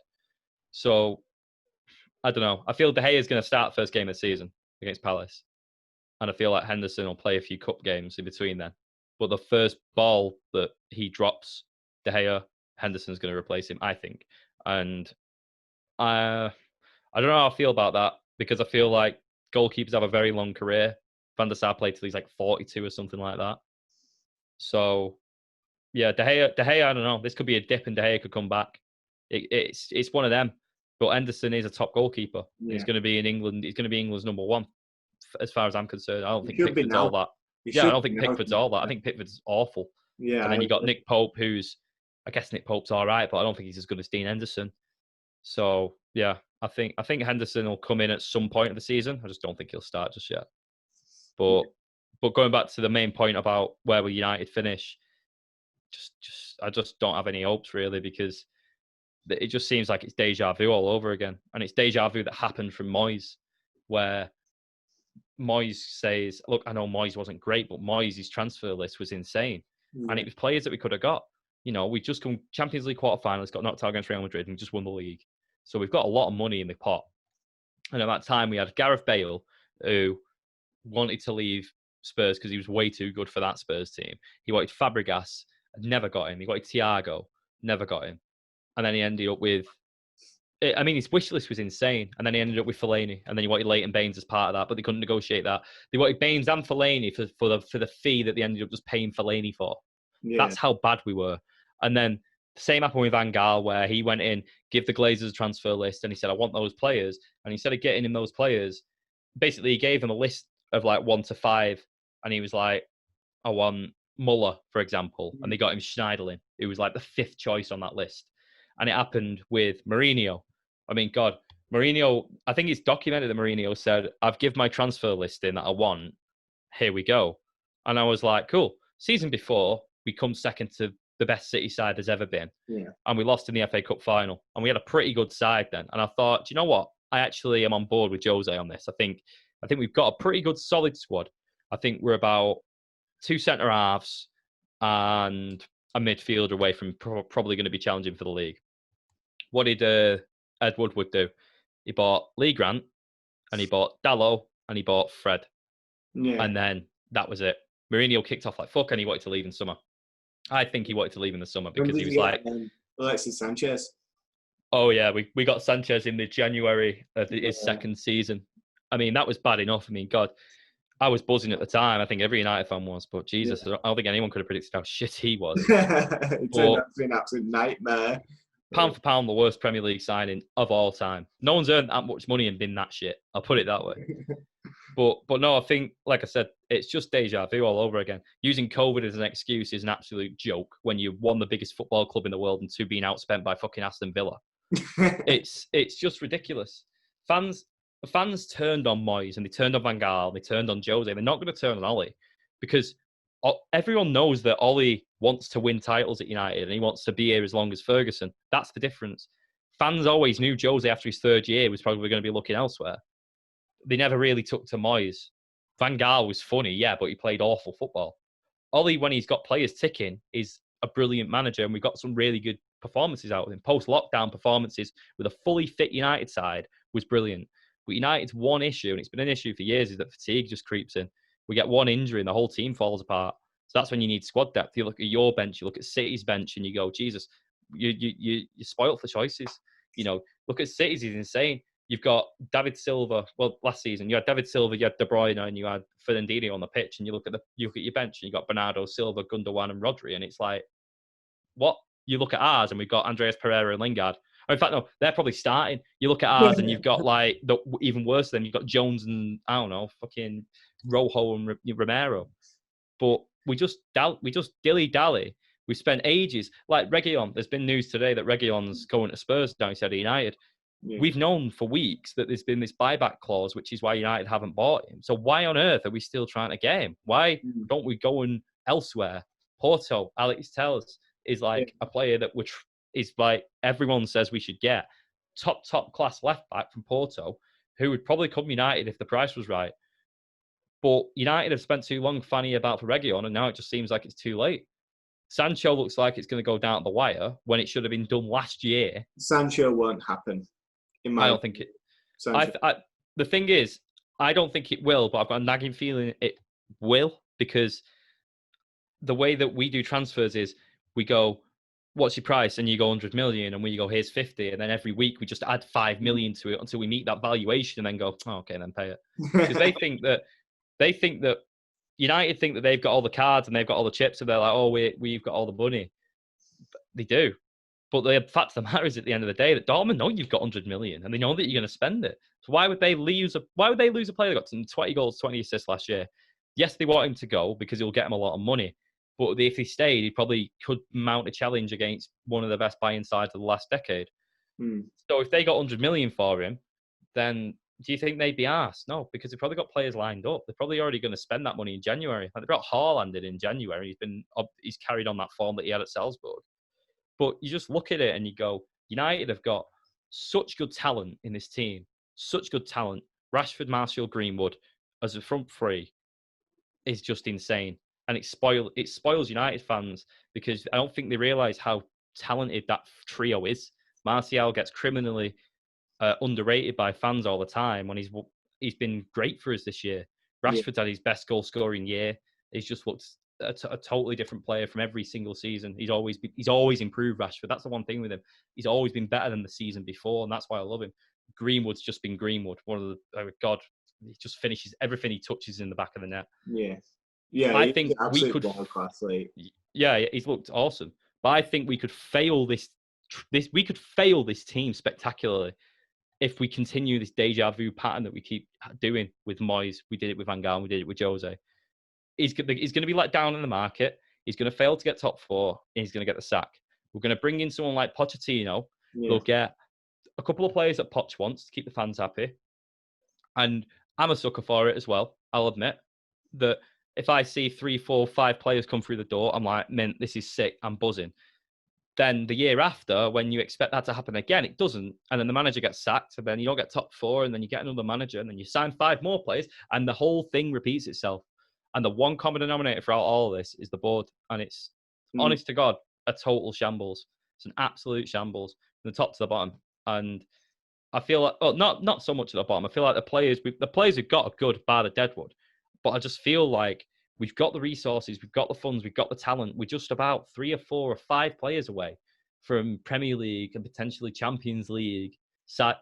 So, I don't know. I feel De Gea is going to start first game of the season against Palace. And I feel like Henderson will play a few cup games in between then. But the first ball that he drops, De Gea, Henderson's going to replace him, I think. And I don't know how I feel about that, because I feel like goalkeepers have a very long career. Van der Sar played till he's like 42 or something like that. So, yeah, De Gea, I don't know. This could be a dip and De Gea could come back. It's one of them. But Henderson is a top goalkeeper. Yeah. He's going to be in England. He's going to be England's number one, as far as I'm concerned. I don't think Pickford's all that. I don't think Pickford's all that. I think Pickford's awful. Yeah. And then you got Nick Pope, I guess Nick Pope's all right, but I don't think he's as good as Dean Henderson. So, yeah, I think Henderson will come in at some point of the season. I just don't think he'll start just yet. But going back to the main point about where will United finish, I just don't have any hopes really, because it just seems like it's deja vu all over again. And it's deja vu that happened from Moyes, where Moyes says, look, I know Moyes wasn't great, but Moyes' transfer list was insane. Yeah. And it was players that we could have got. You know, we just come Champions League quarterfinalists, got knocked out against Real Madrid and just won the league. So we've got a lot of money in the pot. And at that time, we had Gareth Bale, who wanted to leave Spurs because he was way too good for that Spurs team. He wanted Fabregas, never got him. He wanted Thiago, never got him. And then he ended up with, I mean, his wish list was insane. And then he ended up with Fellaini. And then he wanted Leighton Baines as part of that, but they couldn't negotiate that. They wanted Baines and Fellaini for the fee that they ended up just paying Fellaini for. Yeah. That's how bad we were. And then the same happened with Van Gaal, where he went in, give the Glazers a transfer list, and he said, I want those players. And instead of getting him those players, basically he gave them a list of like 1 to 5. And he was like, I want Muller, for example. And they got him Schneiderlin, who was like the 5th choice on that list. And it happened with Mourinho. I mean, God, Mourinho, I think it's documented that Mourinho said, I've given my transfer list in that I want. Here we go. And I was like, cool. Season before, we come second to the best City side there's ever been. Yeah. And we lost in the FA Cup final. And we had a pretty good side then. And I thought, do you know what? I actually am on board with Jose on this. I think we've got a pretty good solid squad. I think we're about 2 centre-halves and a midfielder away from probably going to be challenging for the league. What did Ed Woodward do? He bought Lee Grant, and he bought Dalot, and he bought Fred. Yeah. And then that was it. Mourinho kicked off like fuck, and he wanted to leave in summer. I think he wanted to leave in the summer because he was like... Alexis Sanchez. Oh, yeah, we got Sanchez in the January of his second season. I mean, that was bad enough. I mean, God, I was buzzing at the time. I think every United fan was, but Jesus, I don't think anyone could have predicted how shit he was. It turned out to be an absolute nightmare. Pound for pound, the worst Premier League signing of all time. No one's earned that much money and been that shit. I'll put it that way. But no, I think, like I said, it's just deja vu all over again. Using COVID as an excuse is an absolute joke when you won the biggest football club in the world and 2 being outspent by fucking Aston Villa. It's just ridiculous. Fans turned on Moyes and they turned on Van Gaal and they turned on Jose. They're not going to turn on Ollie because everyone knows that Ollie wants to win titles at United and he wants to be here as long as Ferguson. That's the difference. Fans always knew Jose after his 3rd year was probably going to be looking elsewhere. They never really took to Moyes. Van Gaal was funny, yeah, but he played awful football. Ollie, when he's got players ticking, is a brilliant manager, and we've got some really good performances out of him. Post-lockdown performances with a fully fit United side was brilliant. But United's one issue, and it's been an issue for years, is that fatigue just creeps in. We get one injury and the whole team falls apart. So that's when you need squad depth. You look at your bench, you look at City's bench, and you go, Jesus, you're spoiled for choices. Look at City's, is insane. You've got David Silva. Well, last season you had David Silva, you had De Bruyne, and you had Fernandinho on the pitch. And you look at your bench, and you got Bernardo Silva, Gundogan, and Rodri, and it's like, what? You look at ours, and we've got Andreas Pereira and Lingard. Or in fact, no, they're probably starting. You look at ours, and you've got even worse than you've got Jones and I don't know, fucking Rojo and Romero. But we just dilly-dally. We spent ages. Like Reguilon, there's been news today that Reguilon's going to Spurs now instead of United. Yeah. We've known for weeks that there's been this buyback clause, which is why United haven't bought him. So why on earth are we still trying to get him? Why don't we go elsewhere? Porto, Alex tells, is like a player that is like everyone says we should get. Top class left back from Porto, who would probably come United if the price was right. But United have spent too long fanning about for Reguilon, and now it just seems like it's too late. Sancho looks like it's going to go down the wire when it should have been done last year. Sancho won't happen. I don't think it. The thing is, I don't think it will, but I've got a nagging feeling it will, because the way that we do transfers is we go, what's your price? And you go 100 million, and we go, here's 50. And then every week we just add 5 million to it until we meet that valuation and then go, oh, okay, then pay it. Because they think that United think that they've got all the cards and they've got all the chips, and they're like, oh, we've got all the money. They do. But the fact of the matter is, at the end of the day, that Dortmund know you've got 100 million and they know that you're going to spend it. So why would they lose a player that got 20 goals, 20 assists last year? Yes, they want him to go because it'll get him a lot of money. But if he stayed, he probably could mount a challenge against one of the best buy-in sides of the last decade. So if they got 100 million for him, then do you think they'd be asked? No, because they've probably got players lined up. They're probably already going to spend that money in January. Like they brought Haaland in January. He's carried on that form that he had at Salzburg. But you just look at it and you go, United have got such good talent in this team. Such good talent. Rashford, Martial, Greenwood as a front three is just insane. And it spoils United fans because I don't think they realise how talented that trio is. Martial gets criminally underrated by fans all the time when he's been great for us this year. Rashford's had his best goal scoring year. He's just looked a totally different player from every single season. He's always improved, Rashford. That's the one thing with him. He's always been better than the season before, and that's why I love him. Greenwood's just been Greenwood. One of the he just finishes everything he touches in the back of the net. Yeah. I think we could. Class, like. Yeah, he's looked awesome. But I think we could fail this. We could fail this team spectacularly if we continue this deja vu pattern that we keep doing with Moyes. We did it with Van Gaal. We did it with Jose. He's going to be let down in the market. He's going to fail to get top four. And he's going to get the sack. We're going to bring in someone like Pochettino. We'll get a couple of players that Poch wants to keep the fans happy. And I'm a sucker for it as well. I'll admit that if I see 3, 4, 5 players come through the door, I'm like, man, this is sick. I'm buzzing. Then the year after, when you expect that to happen again, it doesn't. And then the manager gets sacked, and then you don't get top four, and then you get another manager, and then you sign 5 more players, and the whole thing repeats itself. And the one common denominator throughout all of this is the board. And it's, honest to God, a total shambles. It's an absolute shambles from the top to the bottom. And I feel like, well, not so much at the bottom. I feel like the players we've got are good, bar the Deadwood. But I just feel like we've got the resources, we've got the funds, we've got the talent. We're just about 3 or 4 or 5 players away from Premier League and potentially Champions League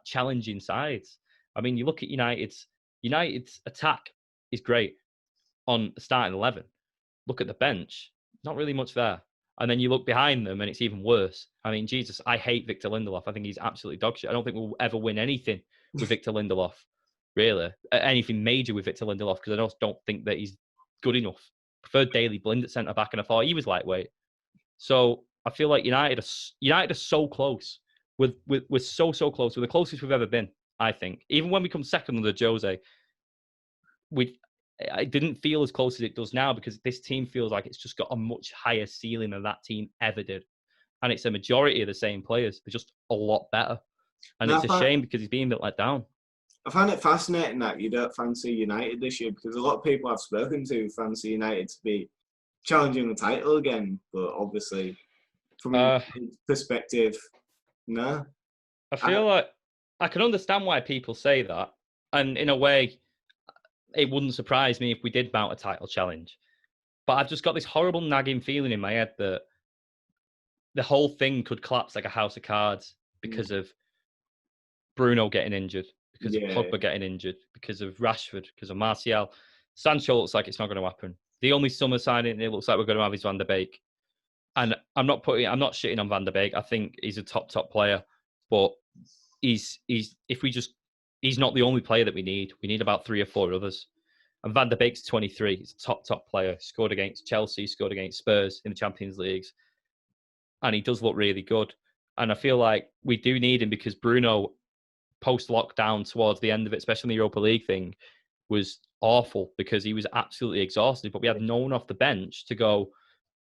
challenging sides. I mean, you look at United's attack is great on starting 11. Look at the bench, not really much there. And then you look behind them and it's even worse. I mean, Jesus, I hate Victor Lindelof. I think he's absolutely dog shit. I don't think we'll ever win anything with Victor Lindelof, really. Anything major with Victor Lindelof, because I just don't think that he's good enough. Preferred Daley Blind at centre back, and I thought he was lightweight. So I feel like United are so close. We're so close. We're the closest we've ever been, I think. Even when we come second under Jose, it didn't feel as close as it does now, because this team feels like it's just got a much higher ceiling than that team ever did. And it's a majority of the same players. They're just a lot better. And it's a shame because he's being a bit let down. I find it fascinating that you don't fancy United this year, because a lot of people I've spoken to fancy United to be challenging the title again. But obviously, from a perspective, no. I feel like I can understand why people say that. And in a way, it wouldn't surprise me if we did mount a title challenge. But I've just got this horrible nagging feeling in my head that the whole thing could collapse like a house of cards because of Bruno getting injured, because of Yeah. Pogba getting injured, because of Rashford, because of Martial. Sancho looks like it's not going to happen. The only summer signing it looks like we're going to have is Van der Beek. And I'm not shitting on Van der Beek. I think he's a top player, but he's not the only player that we need. We need about 3 or 4 others. And Van der Beek's 23. He's a top player. Scored against Chelsea, scored against Spurs in the Champions Leagues. And he does look really good. And I feel like we do need him because Bruno, post-lockdown towards the end of it, especially in the Europa League thing, was awful because he was absolutely exhausted. But we had no one off the bench to go,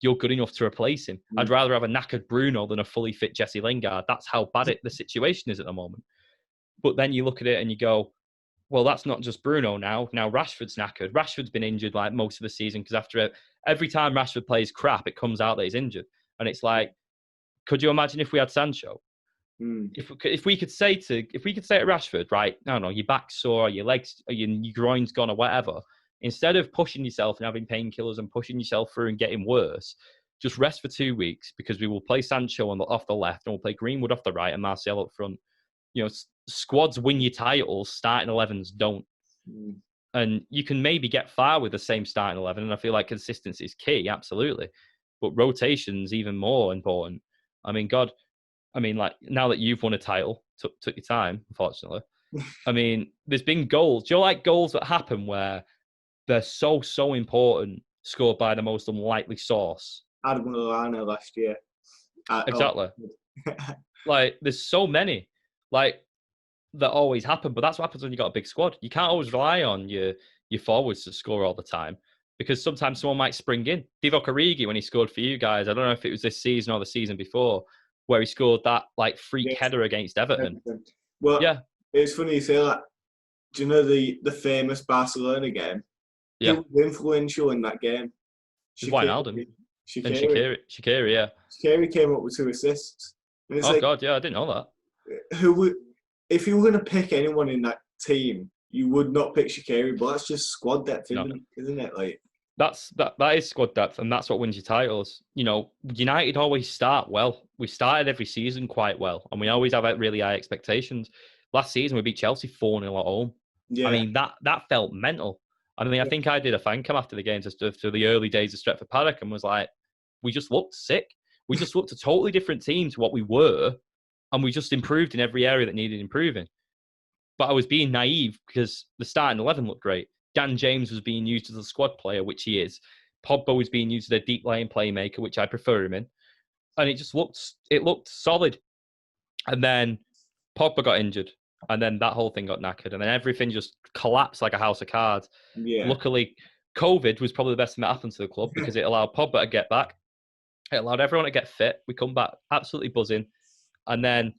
you're good enough to replace him. I'd rather have a knackered Bruno than a fully fit Jesse Lingard. That's how bad the situation is at the moment. But then you look at it and you go, well, that's not just Bruno now. Now Rashford's knackered. Rashford's been injured like most of the season because every time Rashford plays crap, it comes out that he's injured. And it's like, could you imagine if we had Sancho? If we could say to Rashford, right, I don't know, your back's sore, your legs, your groin's gone or whatever, instead of pushing yourself and having painkillers and pushing yourself through and getting worse, just rest for 2 weeks because we will play Sancho off the left and we'll play Greenwood off the right and Martial up front. You know, squads win your titles, starting 11s don't. And you can maybe get far with the same starting 11, and I feel like consistency is key, absolutely. But rotation's even more important. I mean, God, like now that you've won a title, took your time, unfortunately. I mean, there's been goals. Do you like goals that happen where they're so important, scored by the most unlikely source? Adam Lallana last year. Exactly. Like, there's so many, like, that always happen. But that's what happens when you got a big squad. You can't always rely on your forwards to score all the time because sometimes someone might spring in. Divock Origi, when he scored for you guys, I don't know if it was this season or the season before, where he scored that like freak header against Everton. Well, yeah, it's funny you say that. Do you know the famous Barcelona game? Yeah. Who was influential in that game? Wijnaldum. And Shaqiri, yeah. Shaqiri came up with 2 assists. And it's God, yeah, I didn't know that. If you were going to pick anyone in that team, you would not pick Shaqiri, but that's just squad depth, isn't it? Like that is squad depth, and that's what wins you titles. You know, United always start well. We started every season quite well, and we always have really high expectations. Last season, we beat Chelsea 4-0 at home. Yeah. I mean, that felt mental. I mean, I think I did a fan cam after the game to the early days of Stretford Paddock and was like, we just looked sick. We just looked a totally different team to what we were, and we just improved in every area that needed improving. But I was being naive because the starting 11 looked great. Dan James was being used as a squad player, which he is. Pogba was being used as a deep line playmaker, which I prefer him in. And it looked solid. And then Pogba got injured. And then that whole thing got knackered. And then everything just collapsed like a house of cards. Yeah. Luckily, COVID was probably the best thing that happened to the club because it allowed Pogba to get back. It allowed everyone to get fit. We come back absolutely buzzing. And then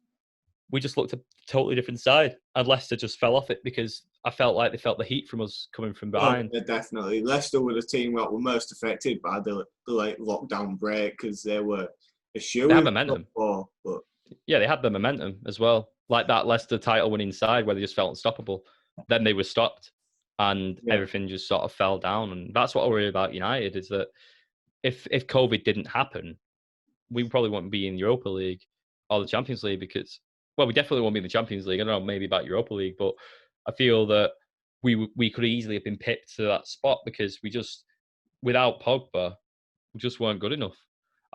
we just looked a totally different side. And Leicester just fell off it because I felt like they felt the heat from us coming from behind. Oh, yeah, definitely. Leicester were the team that were most affected by the like lockdown break because they were assured. They had momentum. But... Yeah, they had the momentum as well. Like that Leicester title winning side where they just felt unstoppable. Then they were stopped and everything just sort of fell down. And that's what I worry about United is that if COVID didn't happen, we probably wouldn't be in Europa League or the Champions League because, well, we definitely won't be in the Champions League. I don't know, maybe about Europa League, but I feel that we could easily have been pipped to that spot because we just, without Pogba, we just weren't good enough.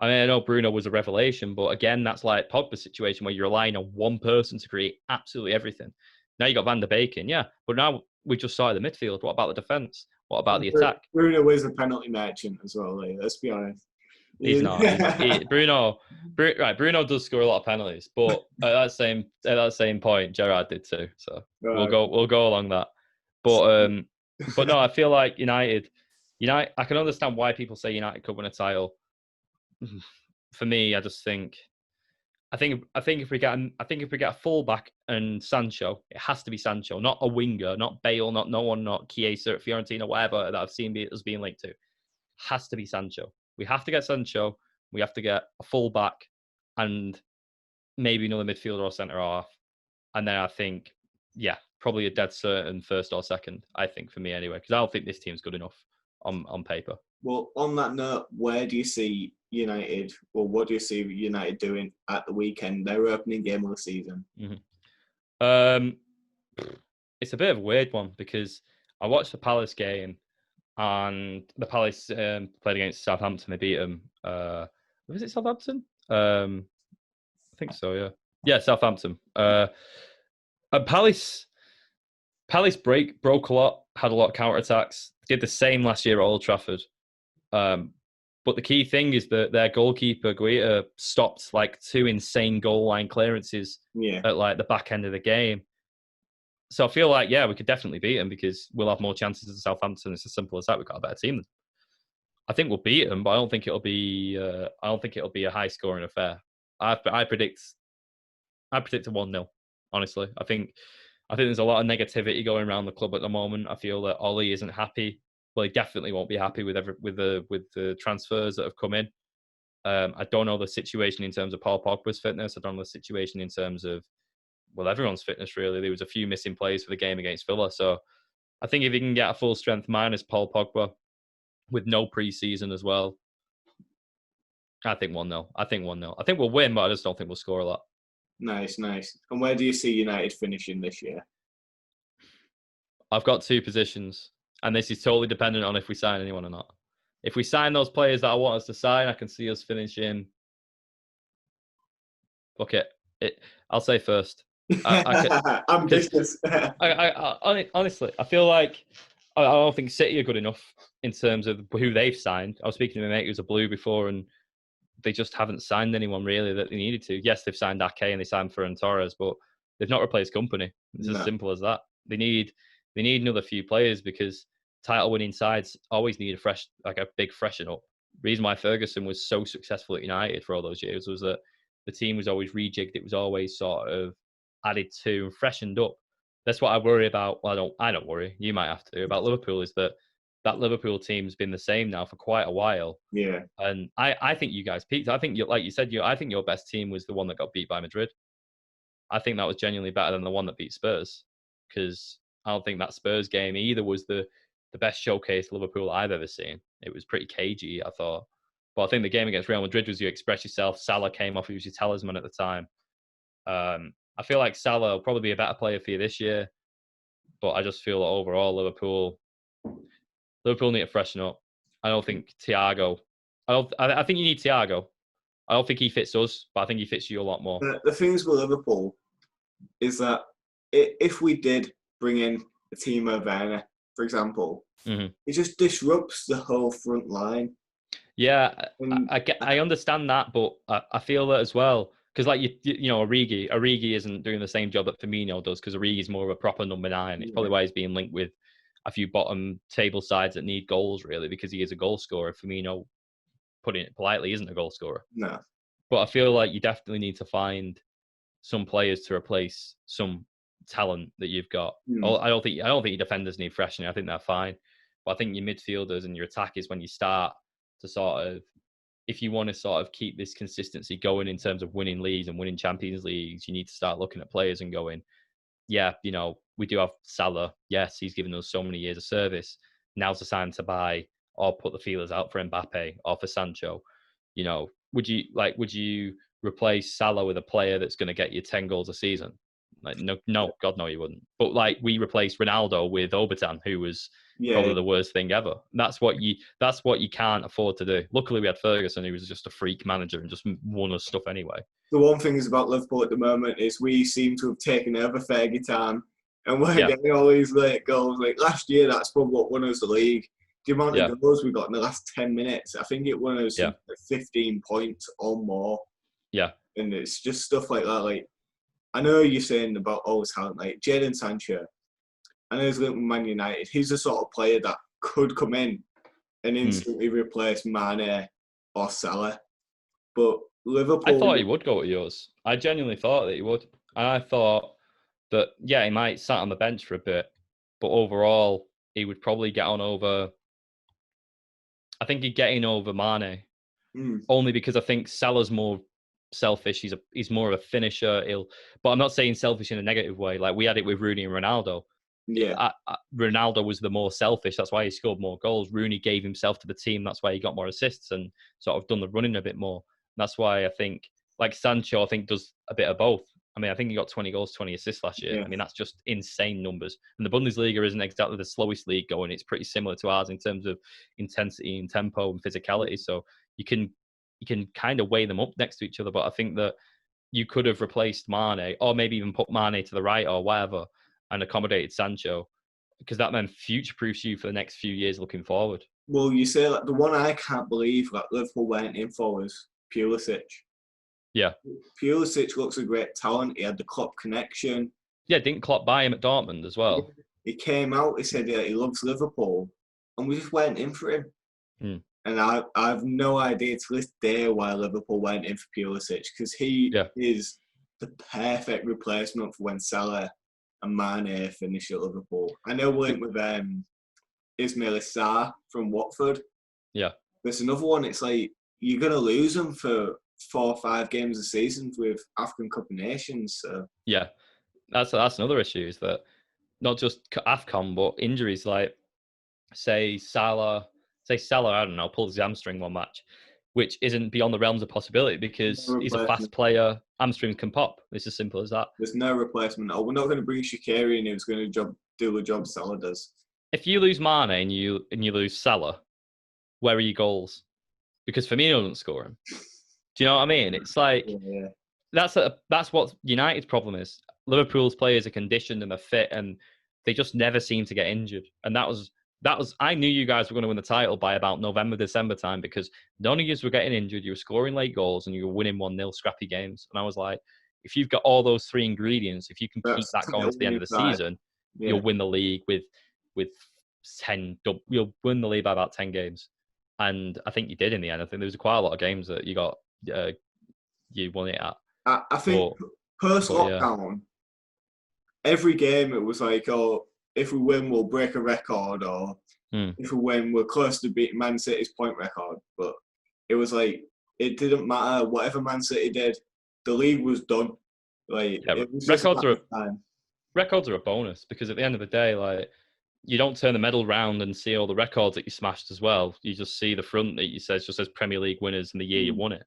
I mean, I know Bruno was a revelation, but again, that's like Pogba's situation where you're relying on one person to create absolutely everything. Now you got Van der Beek in, yeah, but now we just started the midfield. What about the defence? What about the attack? Bruno is a penalty merchant as well. Like, let's be honest. He's not. Bruno does score a lot of penalties, but at that same point, Gerrard did too. So we'll go along that. But no, I feel like United. I can understand why people say United could win a title. For me, I just think if we get a fullback and Sancho, it has to be Sancho, not a winger, not Bale, not no one, not Chiesa at Fiorentina, whatever that I've seen as being linked to. Has to be Sancho. We have to get Sancho. We have to get a fullback and maybe another midfielder or centre half. And then I think, probably a dead certain first or second. I think for me anyway, because I don't think this team's good enough. on paper. Well, on that note, where do you see United? Well, what do you see United doing at the weekend? Their opening game of the season. Mm-hmm. It's a bit of a weird one because I watched the Palace game and the Palace played against Southampton. They beat them. Was it Southampton? I think so. Yeah, Southampton. And Palace broke a lot, had a lot of counterattacks. Did the same last year at Old Trafford. But the key thing is that their goalkeeper Guaita stopped like 2 insane goal line clearances at like the back end of the game. So I feel like, we could definitely beat them because we'll have more chances than Southampton. It's as simple as that. We've got a better team. I think we'll beat them, but I don't think it'll be. I don't think it'll be a high scoring affair. I predict a 1-0. Honestly, I think there's a lot of negativity going around the club at the moment. I feel that Ollie isn't happy. Well, he definitely won't be happy with the transfers that have come in. I don't know the situation in terms of Paul Pogba's fitness. I don't know the situation in terms of everyone's fitness, really. There was a few missing players for the game against Villa. So I think if he can get a full strength minus Paul Pogba with no pre-season as well, I think 1-0. I think we'll win, but I just don't think we'll score a lot. Nice. And where do you see United finishing this year? I've got 2 positions, and this is totally dependent on if we sign anyone or not. If we sign those players that I want us to sign, I can see us finishing. Okay, I'll say first. Ambitious. Honestly, I feel like I don't think City are good enough in terms of who they've signed. I was speaking to my mate who's a Blue before, and they just haven't signed anyone really that they needed to. Yes, they've signed Ake and they signed Ferran Torres, but they've not replaced Company. It's as simple as that. They need another few players because title-winning sides always need a big freshen up. The reason why Ferguson was so successful at United for all those years was that the team was always rejigged. It was always sort of added to and freshened up. That's what I worry about. Well, I don't worry. You might have to about Liverpool. Is that Liverpool team's been the same now for quite a while. Yeah. And I think you guys peaked. I think like you said, I think your best team was the one that got beat by Madrid. I think that was genuinely better than the one that beat Spurs, because I don't think that Spurs game either was the best showcase Liverpool I've ever seen. It was pretty cagey, I thought. But I think the game against Real Madrid was you express yourself. Salah came off, he was your talisman at the time. I feel like Salah will probably be a better player for you this year, but I just feel that overall Liverpool need to freshen up. I don't think Thiago. I think you need Thiago. I don't think he fits us, but I think he fits you a lot more. The things with Liverpool is that if we did bring in Timo Werner, for example, it just disrupts the whole front line. Yeah, I understand that, but I feel that as well. Because like you know, Origi isn't doing the same job that Firmino does, because Origi's more of a proper number 9. It's probably why he's being linked with a few bottom table sides that need goals, really, because he is a goal scorer. Firmino, putting it politely, isn't a goal scorer. No. But I feel like you definitely need to find some players to replace some talent that you've got. I don't think your defenders need freshening. I think they're fine. But I think your midfielders and your attack is when you start to sort of, if you want to sort of keep this consistency going in terms of winning leagues and winning Champions Leagues, you need to start looking at players and going, yeah, you know, we do have Salah. Yes, he's given us so many years of service. Now's the time to buy or put the feelers out for Mbappe or for Sancho. You know, would you replace Salah with a player that's going to get you 10 goals a season? Like, no, God, no, you wouldn't. But like, we replaced Ronaldo with Obertan, who was probably the worst thing ever. That's what you can't afford to do. Luckily, we had Ferguson, who was just a freak manager and just won us stuff anyway. The one thing is about Liverpool at the moment is we seem to have taken over Fergie time, and we're getting all these late goals. Like last year, that's probably what won us the league. The amount of goals we got in the last 10 minutes, I think it won us 15 points or more. Yeah. And it's just stuff like that. Like, I know you're saying about all the talent, like Jadon Sancho. I know he's linked with Man United. He's the sort of player that could come in and instantly replace Mane or Salah. But Liverpool... I thought he would go at yours. I genuinely thought that he would. And I thought that, he might sat on the bench for a bit, but overall, he would probably get on over... I think he'd get in over Mane. Only because I think Salah's more selfish. He's more of a finisher. But I'm not saying selfish in a negative way. Like, we had it with Rooney and Ronaldo. Yeah. Ronaldo was the more selfish. That's why he scored more goals. Rooney gave himself to the team. That's why he got more assists and sort of done the running a bit more. And that's why I think, like Sancho, I think does a bit of both. I mean, I think he got 20 goals, 20 assists last year. Yeah. I mean, that's just insane numbers. And the Bundesliga isn't exactly the slowest league going. It's pretty similar to ours in terms of intensity and tempo and physicality. So you can kind of weigh them up next to each other. But I think that you could have replaced Mane, or maybe even put Mane to the right or whatever, and accommodated Sancho, because that then future-proofs you for the next few years looking forward. Well, you say like the one I can't believe like Liverpool went in for was Pulisic. Yeah. Pulisic looks a great talent. He had the Klopp connection. Yeah, didn't Klopp buy him at Dortmund as well? He came out, he said he loves Liverpool, and we just went in for him. Mm. And I have no idea to this day why Liverpool went in for Pulisic, because he is the perfect replacement for when Salah and Mane finish at Liverpool. I know we're linked with Ismail Sarr from Watford. Yeah. There's another one, it's like you're going to lose them for 4 or 5 games a season with African Cup of Nations. So. Yeah, that's another issue, is that not just AFCON, but injuries. Like, say Salah, I don't know, pulls his hamstring one match, which isn't beyond the realms of possibility because he's a fast player. Hamstrings can pop. It's as simple as that. There's no replacement. Oh, we're not going to bring Shaqiri in who's going to do the job Salah does. If you lose Mane and you lose Salah, where are your goals? Because Firmino doesn't score him. Do you know what I mean? It's like that's what United's problem is. Liverpool's players are conditioned and they're fit, and they just never seem to get injured. And that was. I knew you guys were going to win the title by about November, December time, because none of you were getting injured. You were scoring late goals and you were winning 1-0 scrappy games. And I was like, if you've got all those 3 ingredients, if you can keep that going to the end of the season, you'll win the league with 10. You'll win the league by about 10 games. And I think you did in the end. I think there was quite a lot of games that you got. You won it at. I think post lockdown, every game it was like, oh, if we win, we'll break a record, or if we win, we're close to beating Man City's point record. But it was like, it didn't matter. Whatever Man City did, the league was done. Like, it was records are a bonus, because at the end of the day, like, you don't turn the medal round and see all the records that you smashed as well. You just see the front that just says Premier League winners and the year you won it.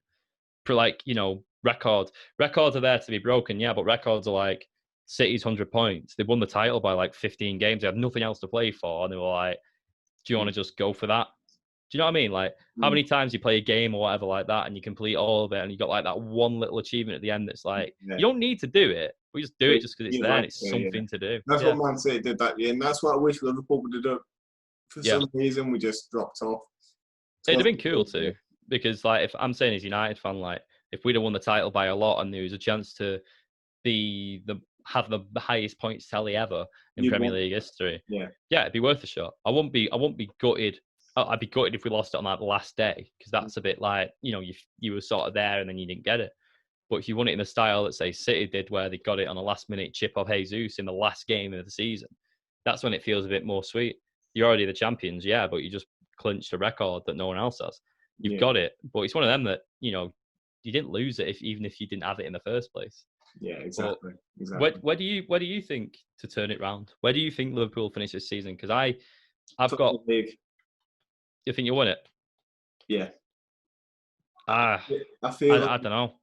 For like, you know, records are there to be broken, yeah, but records are like City's 100 points. They won the title by like 15 games. They had nothing else to play for, and they were like, do you want to just go for that? Do you know what I mean? Like, how many times you play a game or whatever like that and you complete all of it, and you got like that one little achievement at the end that's like, you don't need to do it. We just do it just because it's there and it's something to do. That's what Man City did that year, and that's what I wish Liverpool would have done. For some reason, we just dropped off. It'd have been cool too, because like, if I'm saying as a United fan, like, if we'd have won the title by a lot and there was a chance to have the highest points tally ever in Premier League history, it'd be worth a shot. I won't be gutted. I'd be gutted if we lost it on that last day, because that's a bit like, you know, you were sort of there and then you didn't get it. But if you won it in the style that, say, City did, where they got it on a last-minute chip of Jesus in the last game of the season, that's when it feels a bit more sweet. You're already the champions, but you just clinched a record that no one else has. You've got it, but it's one of them that, you know, you didn't lose it even if you didn't have it in the first place. Yeah, exactly. Where do you think to turn it round? Where do you think Liverpool finish this season? Because I've got. League. You think you'll win it? Yeah. I don't know.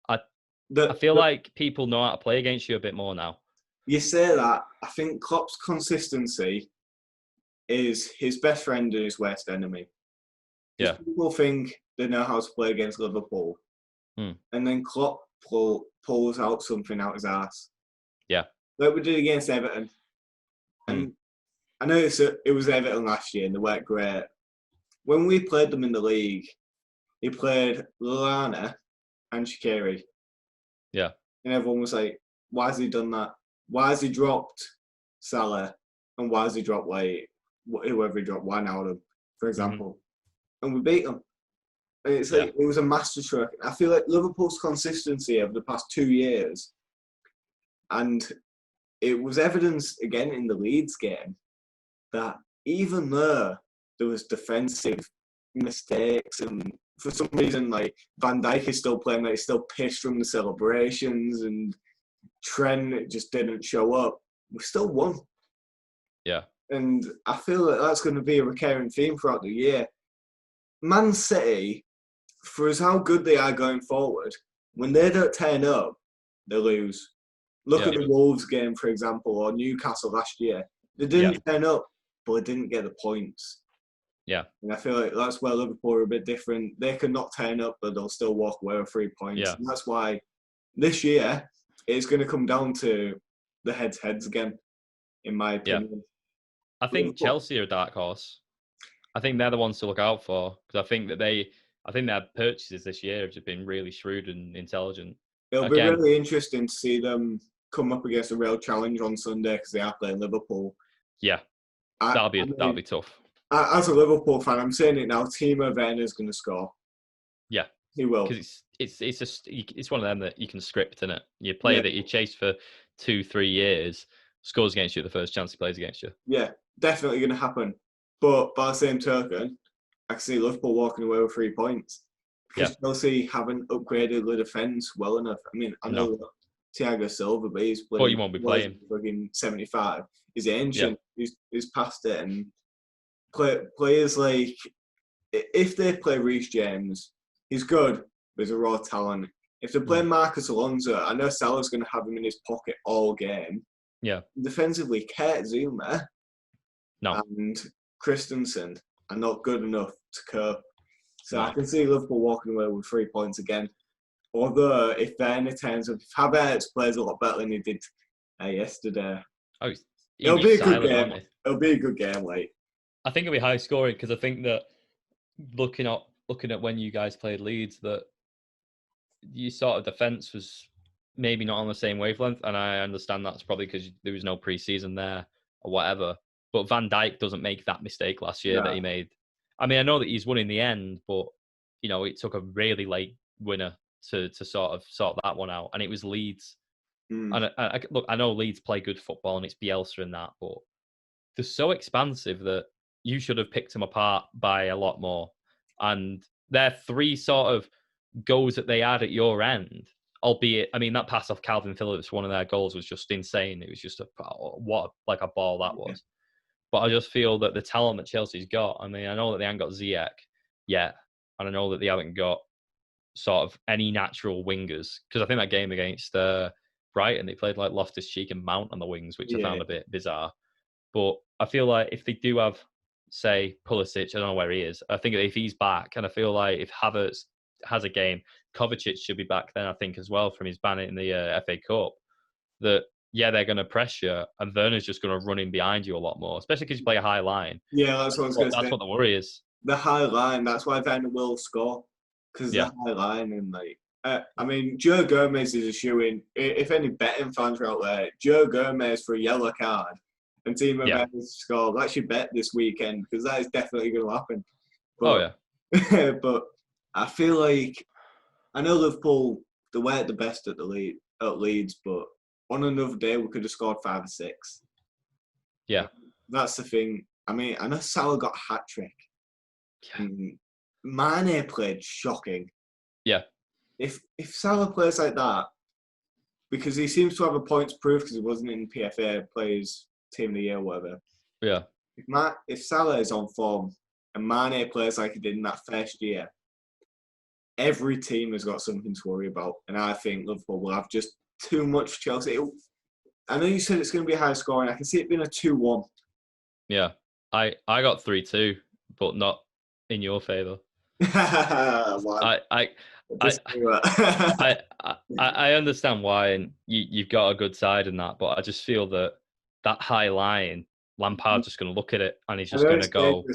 I feel like people know how to play against you a bit more now. You say that. I think Klopp's consistency is his best friend and his worst enemy. Yeah. People think they know how to play against Liverpool. And then Klopp pulls out something out his ass. Yeah. Like we did against Everton. And I know it was Everton last year and they weren't great. When we played them in the league, he played Lallana and Shaqiri. Yeah. And everyone was like, why has he done that? Why has he dropped Salah? And why has he dropped whoever he dropped, Wijnaldum, for example? And we beat them. And it's like, it was a masterstroke. I feel like Liverpool's consistency over the past 2 years, and it was evidenced again in the Leeds game, that even there was defensive mistakes, and for some reason, like, Van Dijk is still playing, like, he's still pissed from the celebrations, and Trent just didn't show up. We still won. Yeah. And I feel that that's going to be a recurring theme throughout the year. Man City, for as how good they are going forward, when they don't turn up, they lose. Look Yeah. at the Wolves game, for example, or Newcastle last year. They Yeah. didn't turn up, but they didn't get the points. Yeah. And I feel like that's where Liverpool are a bit different. They could not turn up, but they'll still walk away with 3 points. Yeah. And that's why this year it's going to come down to the heads again, in my opinion. I think Liverpool. Chelsea are a dark horse. I think they're the ones to look out for because I think their purchases this year have just been really shrewd and intelligent. It'll be really interesting to see them come up against a real challenge on Sunday because they are playing Liverpool. Yeah, that'll be tough. As a Liverpool fan, I'm saying it now. Timo Werner's going to score. Yeah, he will. Because it's one of them that you can script, innit? You play that you chase for 2-3 years, scores against you the first chance he plays against you. Yeah, definitely going to happen. But by the same token, I can see Liverpool walking away with 3 points. Because Chelsea haven't upgraded the defence well enough. I mean, I know that Thiago Silva, but he's playing. Well, you won't be playing. Fucking 75. He's ancient. Yeah. He's past it. And players like, if they play Reece James, he's good, but he's a raw talent. If they play Marcus Alonso, I know Salah's going to have him in his pocket all game. Yeah. Defensively, Kurt Zuma and Christensen are not good enough to cope. So I can see Liverpool walking away with 3 points again. Although, if Werner turns up, if Havertz plays a lot better than he did yesterday, it'll be a good game. It'll be a good game, like. I think it'll be high scoring because I think that looking at when you guys played Leeds, that your sort of defence was maybe not on the same wavelength, and I understand that's probably because there was no pre-season there or whatever. But Van Dijk doesn't make that mistake last year that he made. I mean, I know that he's won in the end, but it took a really late winner to sort that one out, and it was Leeds. And look, I know Leeds play good football, and it's Bielsa and that, but they're so expansive that you should have picked them apart by a lot more. And their 3 sort of goals that they had at your end, albeit, I mean, that pass off Calvin Phillips, one of their goals was just insane. It was just a ball that was. But I just feel that the talent that Chelsea's got, I mean, I know that they haven't got Ziyech yet, and I know that they haven't got sort of any natural wingers, because I think that game against Brighton, they played like Loftus-Cheek and Mount on the wings, which I found a bit bizarre. But I feel like if they do have, say, Pulisic, I don't know where he is, I think if he's back, and I feel like if Havertz has a game, Kovacic should be back then, I think, as well, from his ban in the FA Cup, that they're going to press you, and Werner's just going to run in behind you a lot more, especially because you play a high line. Yeah, that's what I was going to say. That's what the worry is. The high line, that's why Werner will score, because the high line, and I mean, Joe Gomez is a shoo-in. If any betting fans are out there, Joe Gomez for a yellow card and Timo Werner to score, that should bet this weekend, because that is definitely going to happen. But, but I feel like, I know Liverpool, they weren't the best at Leeds, but on another day, we could have scored 5 or 6. Yeah. That's the thing. I mean, I know Salah got a hat-trick. Yeah. Mane played shocking. Yeah. If Salah plays like that, because he seems to have a point to prove because he wasn't in PFA, plays Team of the Year or whatever. Yeah. If Salah is on form and Mane plays like he did in that first year, every team has got something to worry about. And I think Liverpool will have just too much Chelsea. I know you said it's going to be high scoring. I can see it being a 2-1. Yeah. I got 3-2, but not in your favour. I understand why, and you've got a good side in that, but I just feel that high line, Lampard's just going to look at it and he's just going to go.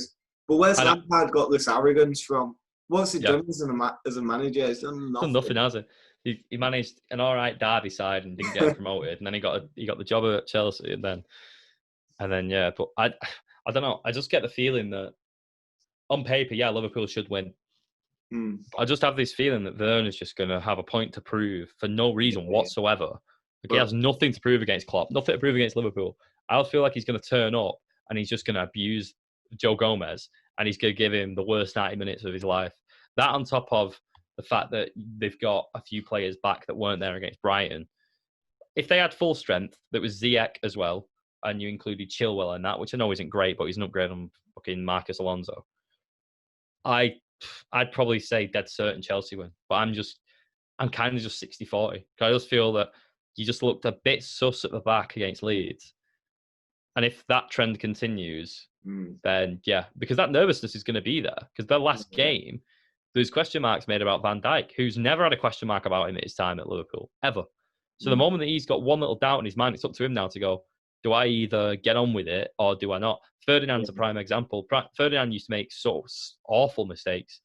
But where's Lampard got this arrogance from? What's he done as a manager? He's done nothing. Has he? He managed an all right Derby side and didn't get promoted, and then he got the job at Chelsea, and then But I don't know. I just get the feeling that on paper, Liverpool should win. I just have this feeling that Werner's just going to have a point to prove for no reason whatsoever. He has nothing to prove against Klopp, nothing to prove against Liverpool. I feel like he's going to turn up and he's just going to abuse Joe Gomez and he's going to give him the worst 90 minutes of his life. That on top of the fact that they've got a few players back that weren't there against Brighton. If they had full strength, that was Ziyech as well, and you included Chilwell in that, which I know isn't great, but he's an upgrade on fucking Marcus Alonso. I'd probably say dead certain Chelsea win, but I'm kind of just 60-40. I just feel that you just looked a bit sus at the back against Leeds. And if that trend continues, then yeah, because that nervousness is going to be there. Because their last game, there's question marks made about Van Dijk, who's never had a question mark about him at his time at Liverpool, ever. So the moment that he's got one little doubt in his mind, it's up to him now to go, do I either get on with it or do I not? Ferdinand's a prime example. Ferdinand used to make so awful mistakes,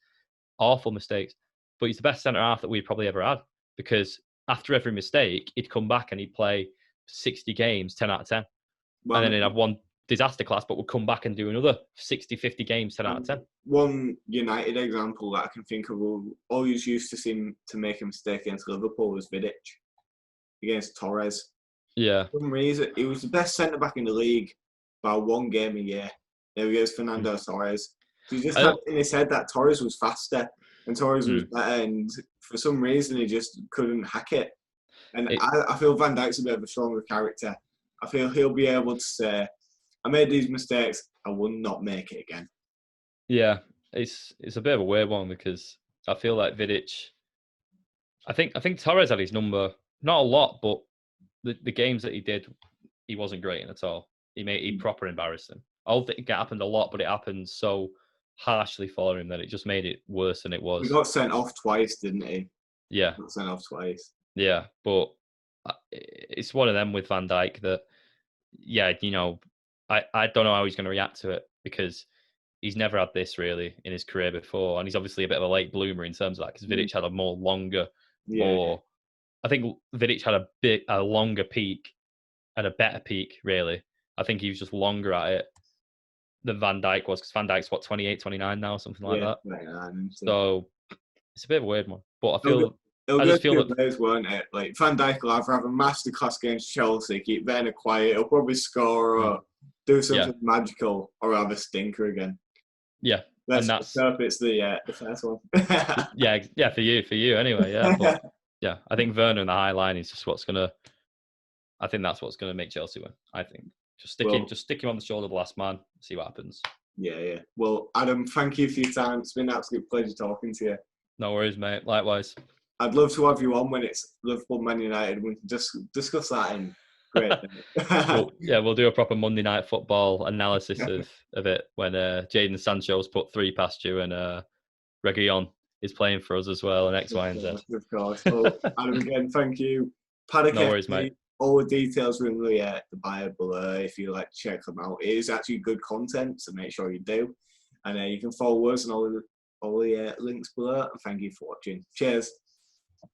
but he's the best centre-half that we've probably ever had, because after every mistake, he'd come back and he'd play 60 games, 10 out of 10. Well, and then he'd have one disaster class, but would come back and do another 60, 50 games, 10 out of 10. One United example that I can think of who always used to seem to make a mistake against Liverpool was Vidic against Torres. Yeah. For some reason, he was the best centre-back in the league by one game a year. There he goes, Fernando Torres. He just had in his head that Torres was faster and Torres was better, and for some reason he just couldn't hack it. And I feel Van Dijk's a bit of a stronger character. I feel he'll be able to say, I made these mistakes, I will not make it again. Yeah, it's a bit of a weird one, because I feel like Vidic, I think Torres had his number, not a lot, but the games that he did, he wasn't great in at all. He proper embarrassed him. I don't think it happened a lot, but it happened so harshly for him that it just made it worse than it was. He got sent off twice, didn't he? Yeah. He got sent off twice. Yeah, but it's one of them with Van Dijk that, yeah, you know, I don't know how he's going to react to it, because he's never had this really in his career before, and he's obviously a bit of a late bloomer in terms of that, because Vidic had a more longer, I think Vidic had a longer peak and a better peak, really. I think he was just longer at it than Van Dijk was, because Van Dijk's, 28, 29 now, something like that. 29, so it's a bit of a weird one. But I feel... It'll go two ways, won't it? Like, Van Dijk will either have a masterclass against Chelsea, keep Werner quiet, he'll probably score or do something magical, or have a stinker again. Yeah. Let's hope it's the first one. yeah, for you anyway, yeah. But, yeah, I think Werner in the high line is just I think that's what's going to make Chelsea win, I think. Just stick him on the shoulder of the last man, see what happens. Yeah. Well, Adam, thank you for your time. It's been an absolute pleasure talking to you. No worries, mate. Likewise. I'd love to have you on when it's Liverpool Man United. We can just discuss that in great. We'll do a proper Monday Night Football analysis of it when Jadon Sancho's put 3 past you and Reguilon is playing for us as well, and X, Y, and Z. Of course. Well, Adam, again, thank you. Paddock, no worries, mate. All the details are in the bio below if you like to check them out. It is actually good content, so make sure you do. And you can follow us and all the links below. And thank you for watching. Cheers.